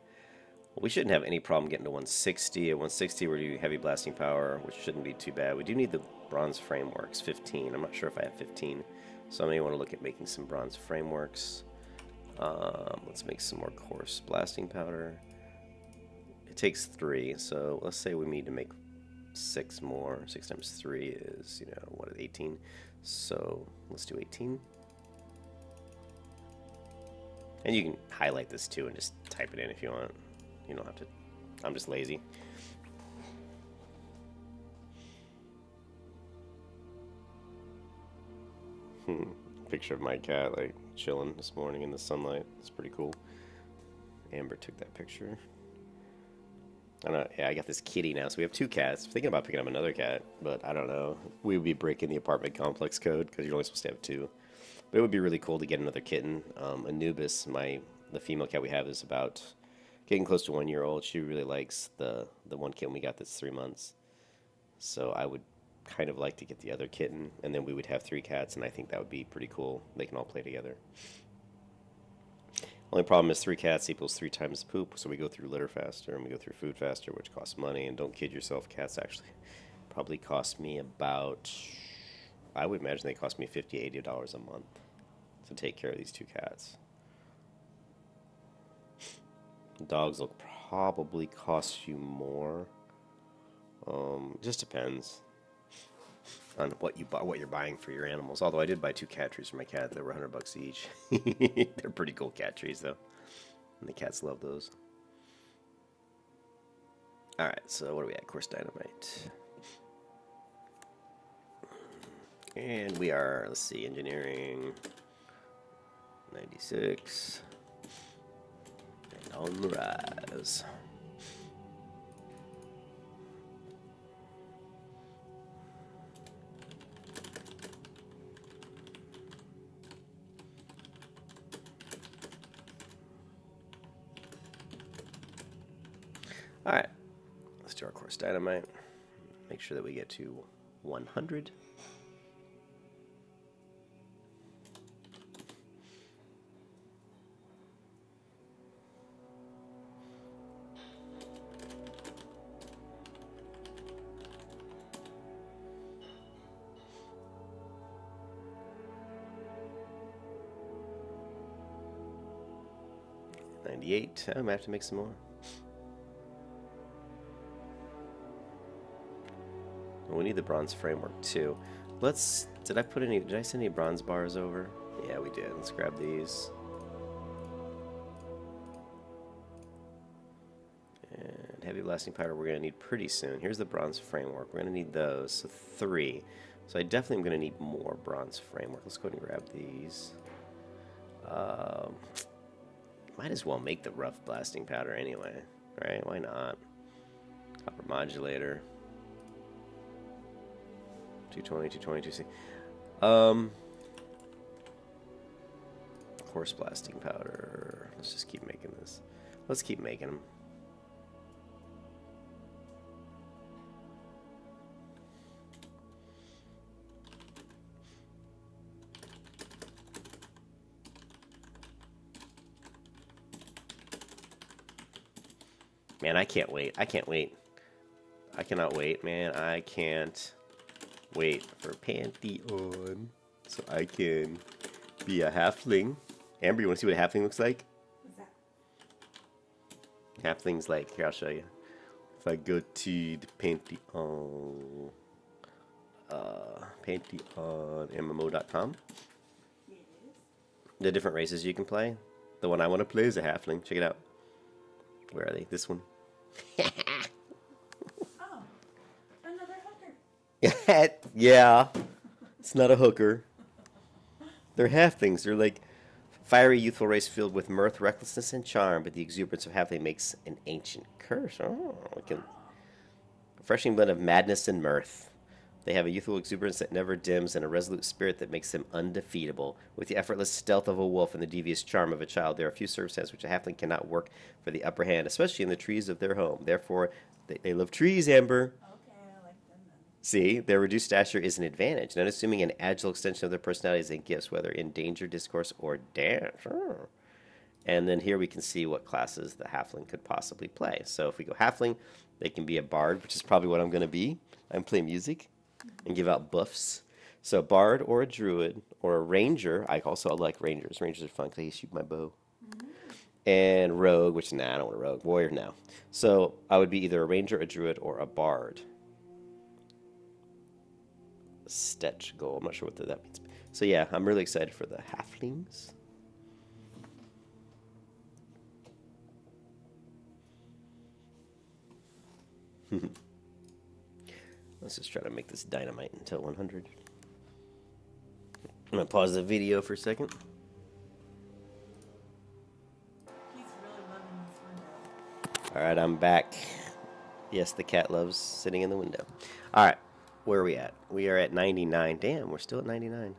Well, we shouldn't have any problem getting to 160. At 160 we're doing heavy blasting power, which shouldn't be too bad. We do need the bronze frameworks, 15. I'm not sure if I have 15. So I may want to look at making some bronze frameworks. Let's make some more coarse blasting powder. It takes 3, so let's say we need to make 6 more. 6 times 3 is, 18? So let's do 18. And you can highlight this too and just type it in if you want. You don't have to. I'm just lazy. Picture of my cat like chilling this morning in the sunlight. It's pretty cool. Amber took that picture. I don't know. Yeah, I got this kitty now, so we have 2 cats. Thinking about picking up another cat, but I don't know. We would be breaking the apartment complex code because you're only supposed to have 2. But it would be really cool to get another kitten. Anubis, the female cat we have, is about getting close to 1 year old. She really likes the one kitten we got that's 3 months. So I would kind of like to get the other kitten, and then we would have 3 cats, and I think that would be pretty cool. They can all play together. Only problem is 3 cats equals 3 times poop, so we go through litter faster and we go through food faster, which costs money. And don't kid yourself, cats actually probably cost me about, I would imagine they cost me $50, $80 a month to take care of these 2 cats. Dogs will probably cost you more. Just depends on what you're buying for your animals. Although I did buy 2 cat trees for my cat. They were $100 each. They're pretty cool cat trees though, and the cats love those. All right, so what are we at? Course dynamite, and we are, let's see, engineering 96 and on the rise. Alright, let's do our course dynamite. Make sure that we get to 100. $98. I might have to make some more. We need the bronze framework too. Did I send any bronze bars over? Yeah, we did. Let's grab these. And heavy blasting powder we're going to need pretty soon. Here's the bronze framework. We're going to need those. So 3. So I definitely am going to need more bronze framework. Let's go ahead and grab these. Might as well make the rough blasting powder anyway, right? Why not? Copper modulator. 220, 220, 2C. Coarse blasting powder. Let's just keep making this. Let's keep making them. Man, I can't wait. I can't wait. I cannot wait, man. I can't wait for Pantheon so I can be a halfling. Amber, you want to see what a halfling looks like? What's that? Halfling's like, here, I'll show you. If I go to the Pantheon, PantheonMMO.com, Yes. the different races you can play. The one I want to play is a halfling. Check it out. Where are they? This one. Oh, another hooker. Yeah, it's not a hooker. They're halflings. They're like fiery, youthful race filled with mirth, recklessness, and charm, but the exuberance of halfling makes an ancient curse. Oh, like a refreshing blend of madness and mirth. They have a youthful exuberance that never dims and a resolute spirit that makes them undefeatable. With the effortless stealth of a wolf and the devious charm of a child, there are few circumstances which a halfling cannot work for the upper hand, especially in the trees of their home. Therefore, they love trees, Amber. Okay, I like them then. See, their reduced stature is an advantage, not assuming an agile extension of their personalities and gifts, whether in danger, discourse, or dance. And then here we can see what classes the halfling could possibly play. So if we go halfling, they can be a bard, which is probably what I'm going to be. I'm playing music and give out buffs. So a bard or a druid or a ranger. I also like rangers. Rangers are fun because I shoot my bow. And rogue, which, nah, I don't want a rogue. Warrior, no. So I would be either a ranger, a druid, or a bard. Stretch goal. I'm not sure what that means. So yeah, I'm really excited for the halflings. Let's just try to make this dynamite until 100. I'm going to pause the video for a second. He's really loving this window. Alright, I'm back. Yes, the cat loves sitting in the window. All right, where are we at? We are at 99. Damn, we're still at 99.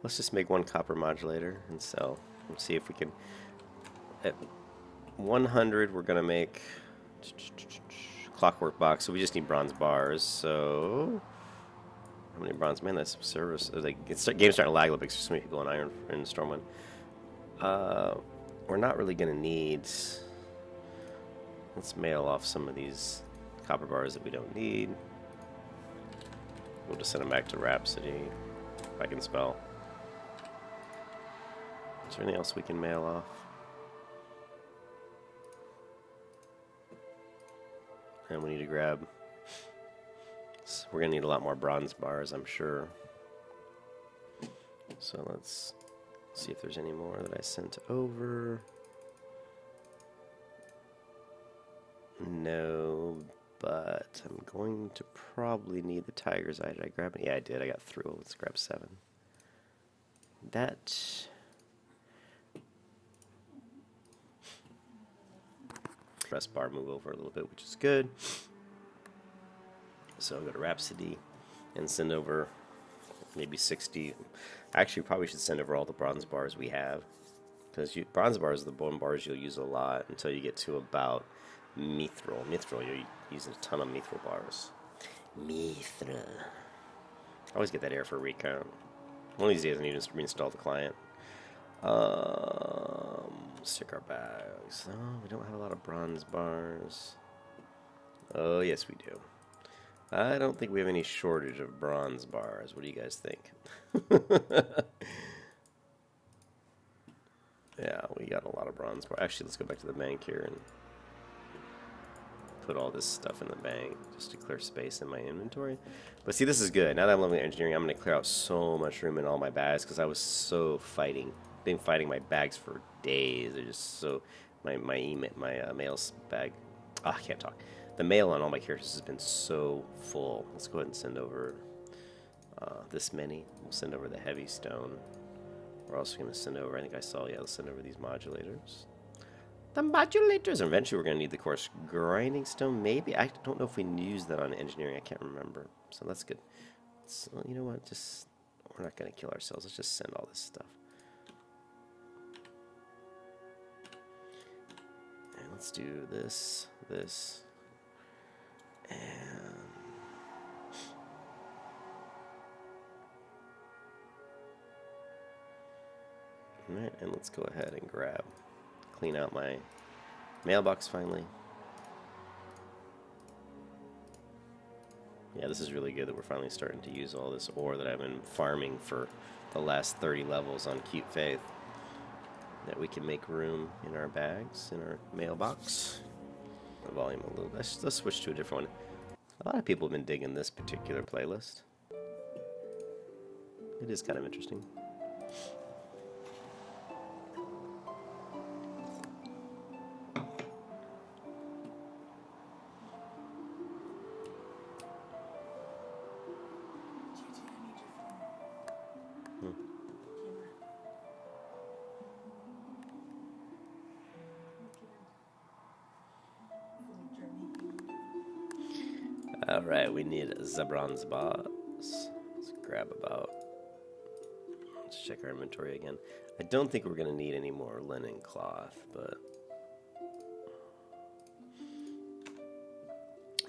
Let's just make one copper modulator and sell. And see if we can. At 100, we're gonna make clockwork box. So we just need bronze bars. So how many bronze? Man, that's service. Like game's starting to lag a little bit because so many people in Iron in Stormwind. We're not really gonna need. Let's mail off some of these copper bars that we don't need. We'll just send them back to Rhapsody if I can spell. Is there anything else we can mail off? And we need to grab. So we're gonna need a lot more bronze bars, I'm sure. So let's see if there's any more that I sent over. No, but I'm going to probably need the tiger's eye. Did I grab it? Yeah, I did. I got through. Let's grab 7. That. Press bar move over a little bit, which is good. So I'll go to Rhapsody and send over maybe 60. Actually, probably should send over all the bronze bars we have, because bronze bars are the bone bars you'll use a lot until you get to about Mithril. Mithril, you're using a ton of Mithril bars. Mithril. I always get that error for recount. One of these days I need to reinstall the client. Stick our bags. Oh, we don't have a lot of bronze bars. Oh, yes we do. I don't think we have any shortage of bronze bars. What do you guys think? Yeah, we got a lot of bronze bars. Actually, let's go back to the bank here and put all this stuff in the bank just to clear space in my inventory. But see, this is good. Now that I'm leveling engineering, I'm going to clear out so much room in all my bags because I was so been fighting my bags for days. They're just so my mail bag. Oh, I can't talk. The mail on all my characters has been so full. Let's go ahead and send over this many. We'll send over the heavy stone. We're also going to send over, I think I saw, yeah, let's send over these modulators. The modulators. And eventually we're going to need the coarse grinding stone, maybe. I don't know if we use that on engineering. I can't remember. So that's good. So, you know what? We're not going to kill ourselves. Let's just send all this stuff. And let's do this, and alright, and let's go ahead and clean out my mailbox finally. Yeah, this is really good that we're finally starting to use all this ore that I've been farming for the last 30 levels on Cute Faith. That we can make room in our bags, in our mailbox. The volume a little bit. Let's switch to a different one. A lot of people have been digging this particular playlist. It is kind of interesting. Alright, we need the bronze bars. Let's grab about. Let's check our inventory again. I don't think we're going to need any more linen cloth, but.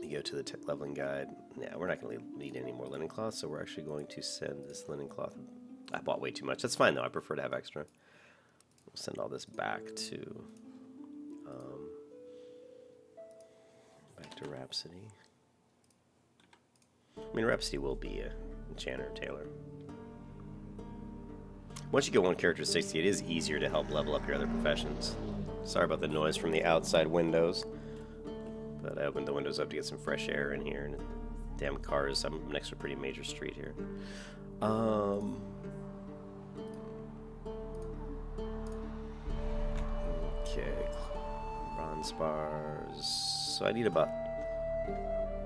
You go to the leveling guide. Yeah, we're not going to need any more linen cloth, so we're actually going to send this linen cloth. I bought way too much. That's fine, though. I prefer to have extra. We'll send all this back to Rhapsody. I mean, Rhapsody will be a enchanter tailor. Once you get one character to 60, it is easier to help level up your other professions. Sorry about the noise from the outside windows. But I opened the windows up to get some fresh air in here. And damn cars. I'm next to a pretty major street here. Okay. Bronze bars. So I need about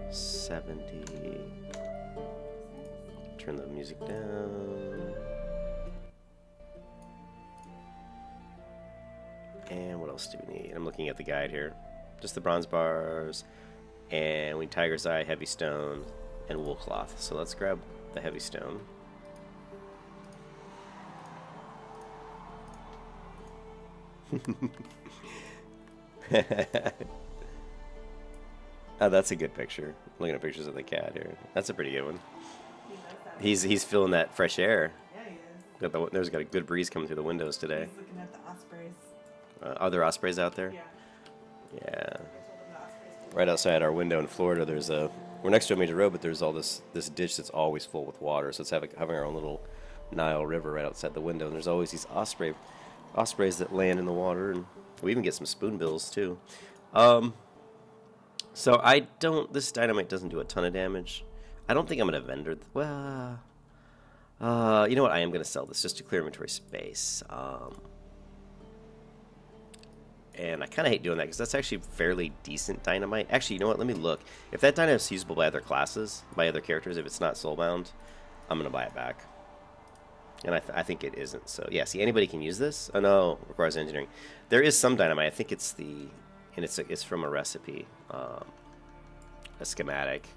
70. Turn the music down. And what else do we need? I'm looking at the guide here. Just the bronze bars. And we need tiger's eye, heavy stone, and wool cloth. So let's grab the heavy stone. Oh, that's a good picture. Looking at pictures of the cat here. That's a pretty good one. He's feeling that fresh air. Yeah, he is. There's got a good breeze coming through the windows today. He's looking at the ospreys. Are there ospreys out there? Yeah. Yeah. I told him the ospreys. Right outside our window in Florida, there's we're next to a major road, but there's all this ditch that's always full with water. So it's having our own little Nile River right outside the window, and there's always these ospreys that land in the water, and we even get some spoonbills too. So this dynamite doesn't do a ton of damage. I don't think I'm gonna vendor. Well, you know what? I am gonna sell this just to clear inventory space. And I kind of hate doing that because that's actually fairly decent dynamite. Actually, you know what? Let me look. If that dynamite's usable by other classes, by other characters, if it's not soulbound, I'm gonna buy it back. And I think it isn't. So yeah, see, anybody can use this. Oh no, requires engineering. There is some dynamite. I think it's it's from a recipe, a schematic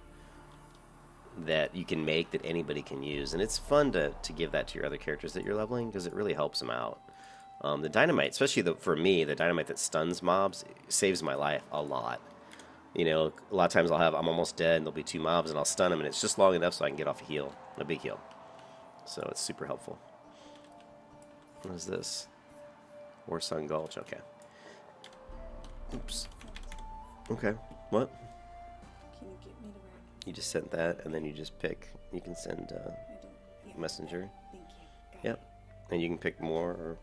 that you can make that anybody can use, and it's fun to give that to your other characters that you're leveling because it really helps them out. The dynamite, especially for me, the dynamite that stuns mobs saves my life a lot. You know, a lot of times I'm almost dead, and there'll be 2 mobs, and I'll stun them, and it's just long enough so I can get off a big heal. So it's super helpful. What is this? Warsun Gulch. Okay. Oops. Okay. What? Can you get me to where You just sent that, and then you just pick. You can send I don't? Yeah. messenger. Thank you. Got Yep. And you can pick more, or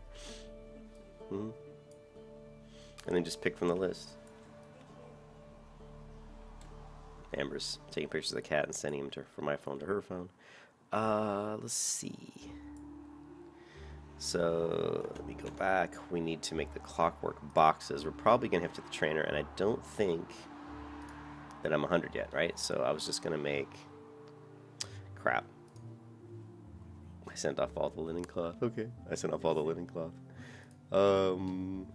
and then just pick from the list. Amber's taking pictures of the cat and sending them from my phone to her phone. Let's see. So let me go back. We need to make the clockwork boxes. We're probably gonna have to the trainer, and I don't think that I'm 100 yet, right? So I was just gonna make crap. I sent off all the linen cloth. Okay, I sent off all the linen cloth. And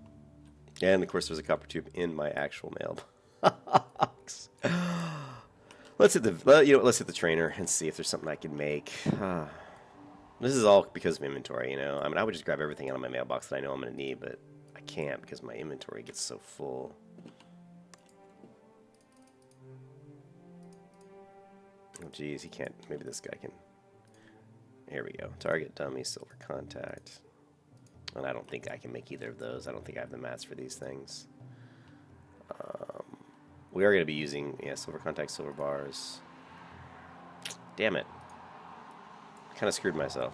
of course, there's a copper tube in my actual mailbox. Let's hit the trainer and see if there's something I can make. This is all because of inventory, you know. I mean, I would just grab everything out of my mailbox that I know I'm going to need, but I can't because my inventory gets so full. Oh, geez, he can't. Maybe this guy can. Here we go. Target dummy, silver contact. And I don't think I can make either of those. I don't think I have the mats for these things. We are going to be using, silver contact, silver bars. Damn it. Kind of screwed myself.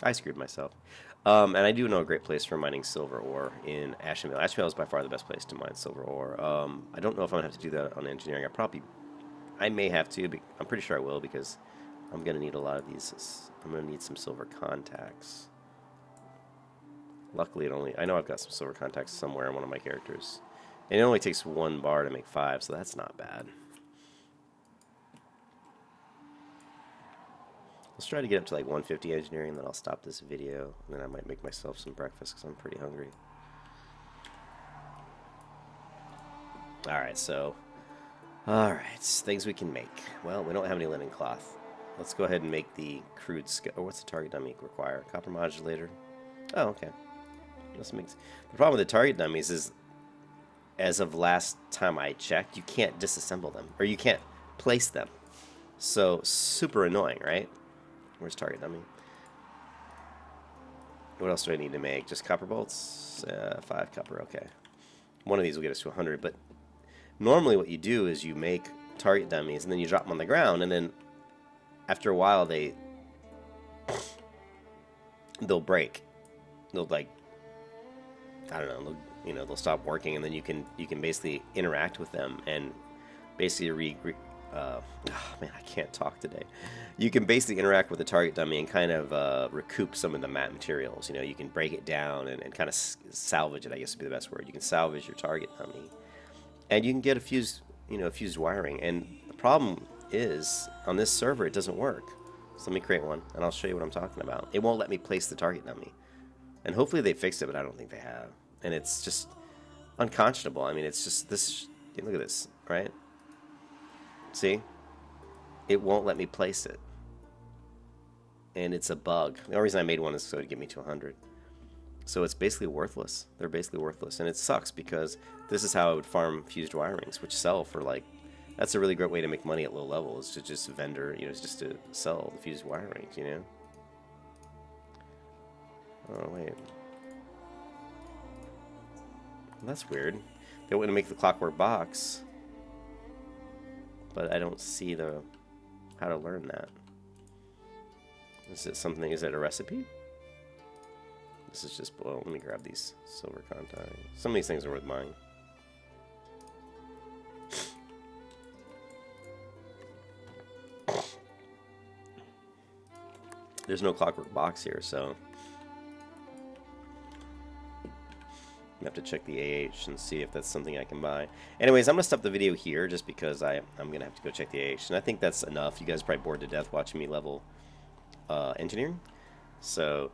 I screwed myself. And I do know a great place for mining silver ore in Ashenvale. Ashenvale is by far the best place to mine silver ore. I don't know if I'm going to have to do that on engineering. I may have to, but I'm pretty sure I will because I'm going to need a lot of these. I'm going to need some silver contacts. Luckily, I know I've got some silver contacts somewhere in one of my characters. And it only takes 1 bar to make 5, so that's not bad. Let's try to get up to like 150 engineering, and then I'll stop this video, and then I might make myself some breakfast because I'm pretty hungry. Alright, things we can make. Well, we don't have any linen cloth. Let's go ahead and make the crude what's the target dummy require? Copper modulator? Oh, okay. The problem with the target dummies is, as of last time I checked, you can't disassemble them, or you can't place them. So, super annoying, right? Where's target dummy? What else do I need to make? Just copper bolts? 5 copper, okay. One of these will get us to 100, but normally what you do is you make target dummies, and then you drop them on the ground, and then after a while they'll break. They'll, like, I don't know, they'll stop working, and then you can basically interact with them and basically man, I can't talk today. You can basically interact with the target dummy and kind of recoup some of the mat materials. You know, you can break it down and kind of salvage it, I guess would be the best word. You can salvage your target dummy, and you can get a fused wiring. And the problem is, on this server, it doesn't work. So let me create one, and I'll show you what I'm talking about. It won't let me place the target dummy. And hopefully they fixed it, but I don't think they have. And it's just unconscionable. I mean, it's just this, working. Look at this, right? See? It won't let me place it. And it's a bug. The only reason I made one is so to get me to 100. So it's basically worthless. They're basically worthless. And it sucks because this is how I would farm fused wire rings, which sell for like, that's a really great way to make money at low level, is to just vendor, you know, it's just to sell the fused wire rings, you know? Oh, wait. That's weird. They want to make the clockwork box, but I don't see the how to learn that. Is it something? Is it a recipe? This is just. Well, let me grab these silver contact. Some of these things are worth buying. There's no clockwork box here, so I have to check the AH and see if that's something I can buy. Anyways, I'm going to stop the video here just because I'm going to have to go check the AH. And I think that's enough. You guys are probably bored to death watching me level engineering. So,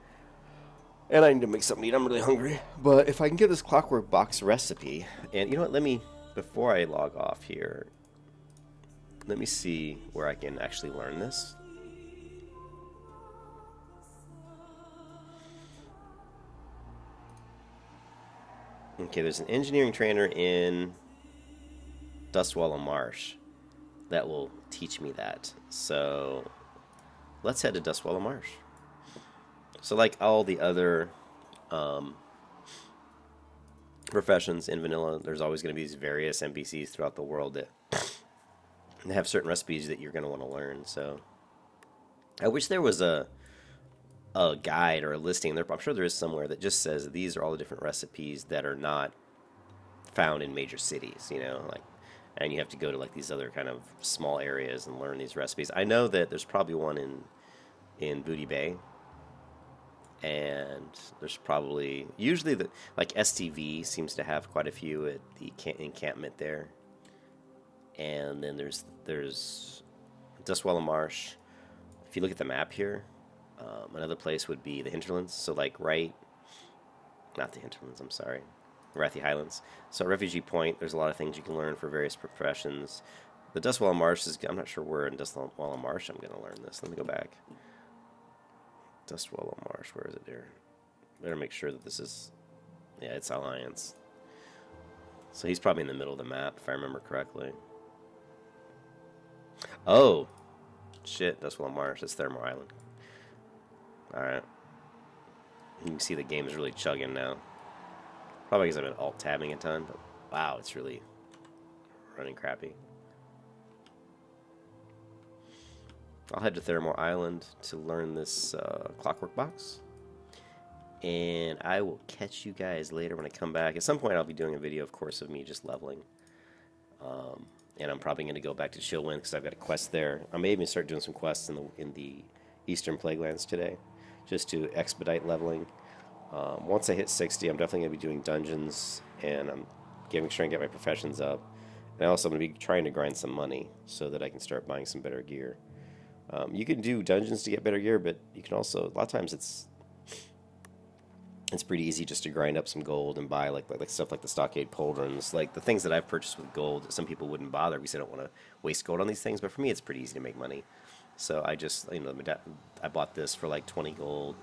and I need to make something to eat. I'm really hungry. But if I can get this clockwork box recipe, and you know what, let me, before I log off here, let me see where I can actually learn this. Okay, there's an engineering trainer in Dustwallow Marsh that will teach me that. So let's head to Dustwallow Marsh. So like all the other professions in vanilla, there's always going to be these various NPCs throughout the world that have certain recipes that you're going to want to learn. So I wish there was a guide or a listing there. I'm sure there is somewhere that just says these are all the different recipes that are not found in major cities, you know, like, and you have to go to like these other kind of small areas and learn these recipes. I know that there's probably one in Booty Bay, and there's probably usually the like STV seems to have quite a few at the encampment there, and then there's Dustwallow Marsh. If you look at the map here. Another place would be the hinterlands. So like not the hinterlands, I'm sorry, Rathi Highlands. So at Refugee Point, there's a lot of things you can learn for various professions. The Dustwallow Marsh is, I'm not sure where in Dustwallow Marsh I'm going to learn this. Let me go back. Dustwallow Marsh, where is it there? Better make sure that this is, yeah, it's Alliance. So he's probably in the middle of the map, if I remember correctly. Oh, shit, Dustwallow Marsh, it's Thermal Island. Alright. You can see the game is really chugging now. Probably because I've been alt-tabbing a ton, but wow, it's really running crappy. I'll head to Thermal Island to learn this clockwork box. And I will catch you guys later when I come back. At some point I'll be doing a video, of course, of me just leveling. And I'm probably going to go back to Chillwind because I've got a quest there. I may even start doing some quests in the Eastern Plaguelands today, just to expedite leveling. Once I hit 60, I'm definitely going to be doing dungeons, and I'm trying to get my professions up. And also I'm going to be trying to grind some money so that I can start buying some better gear. You can do dungeons to get better gear, but you can also, a lot of times it's pretty easy just to grind up some gold and buy like stuff like the stockade pauldrons, like the things that I've purchased with gold. Some people wouldn't bother because they don't want to waste gold on these things, but for me it's pretty easy to make money. So I just, you know, I bought this for like 20 gold.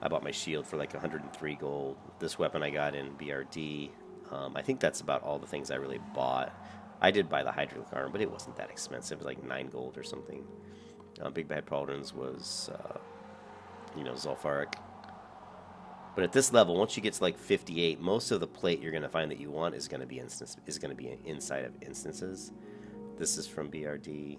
I bought my shield for like 103 gold. This weapon I got in BRD. I think that's about all the things I really bought. I did buy the hydraulic armor, but it wasn't that expensive. It was like 9 gold or something. Big Bad Pauldrons was, you know, Zulfaric. But at this level, once you get to like 58, most of the plate you're going to find that you want is going to be inside of instances. This is from BRD.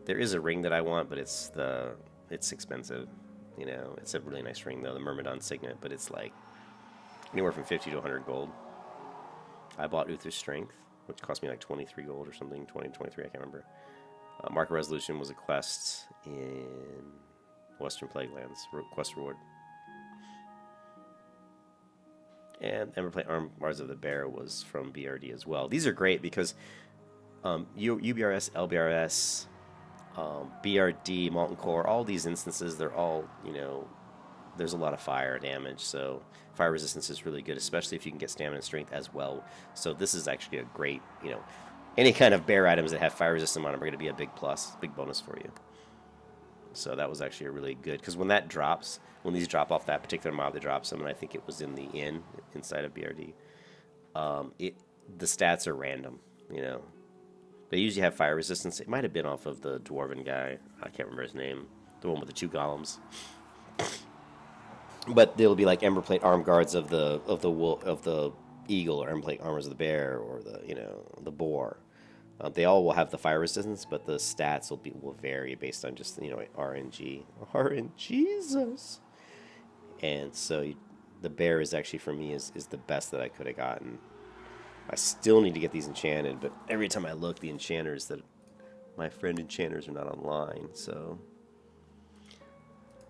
There is a ring that I want, but it's expensive. You know, it's a really nice ring though, the Myrmidon Signet, but it's like anywhere from 50 to 100 gold. I bought Uther's Strength, which cost me like 23 gold or something, 20, 23, I can't remember. Mark of Resolution was a quest in Western Plaguelands, quest reward. And Emberplate Arms of the Bear was from BRD as well. These are great because UBRS, LBRS, BRD, Molten Core, all these instances, they're all, you know, there's a lot of fire damage, so fire resistance is really good, especially if you can get stamina and strength as well. So this is actually a great, any kind of bear items that have fire resistance on them are going to be a big plus, big bonus for you. So that was actually a really good, because when that drops, when these drop off that particular mob that drops them, and I think it was in the inn inside of BRD, the stats are random, They usually have fire resistance. It might have been off of the dwarven guy. I can't remember his name. The one with the 2 golems. But they'll be like ember plate arm guards of the eagle, or ember plate armors of the bear, or the boar. They all will have the fire resistance, but the stats will vary based on just RNG. RNGesus. And so the bear is actually for me is the best that I could have gotten. I still need to get these enchanted, but every time I look, the enchanters that my friend enchanters are not online. So, all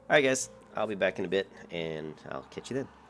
right, guys, I'll be back in a bit, and I'll catch you then.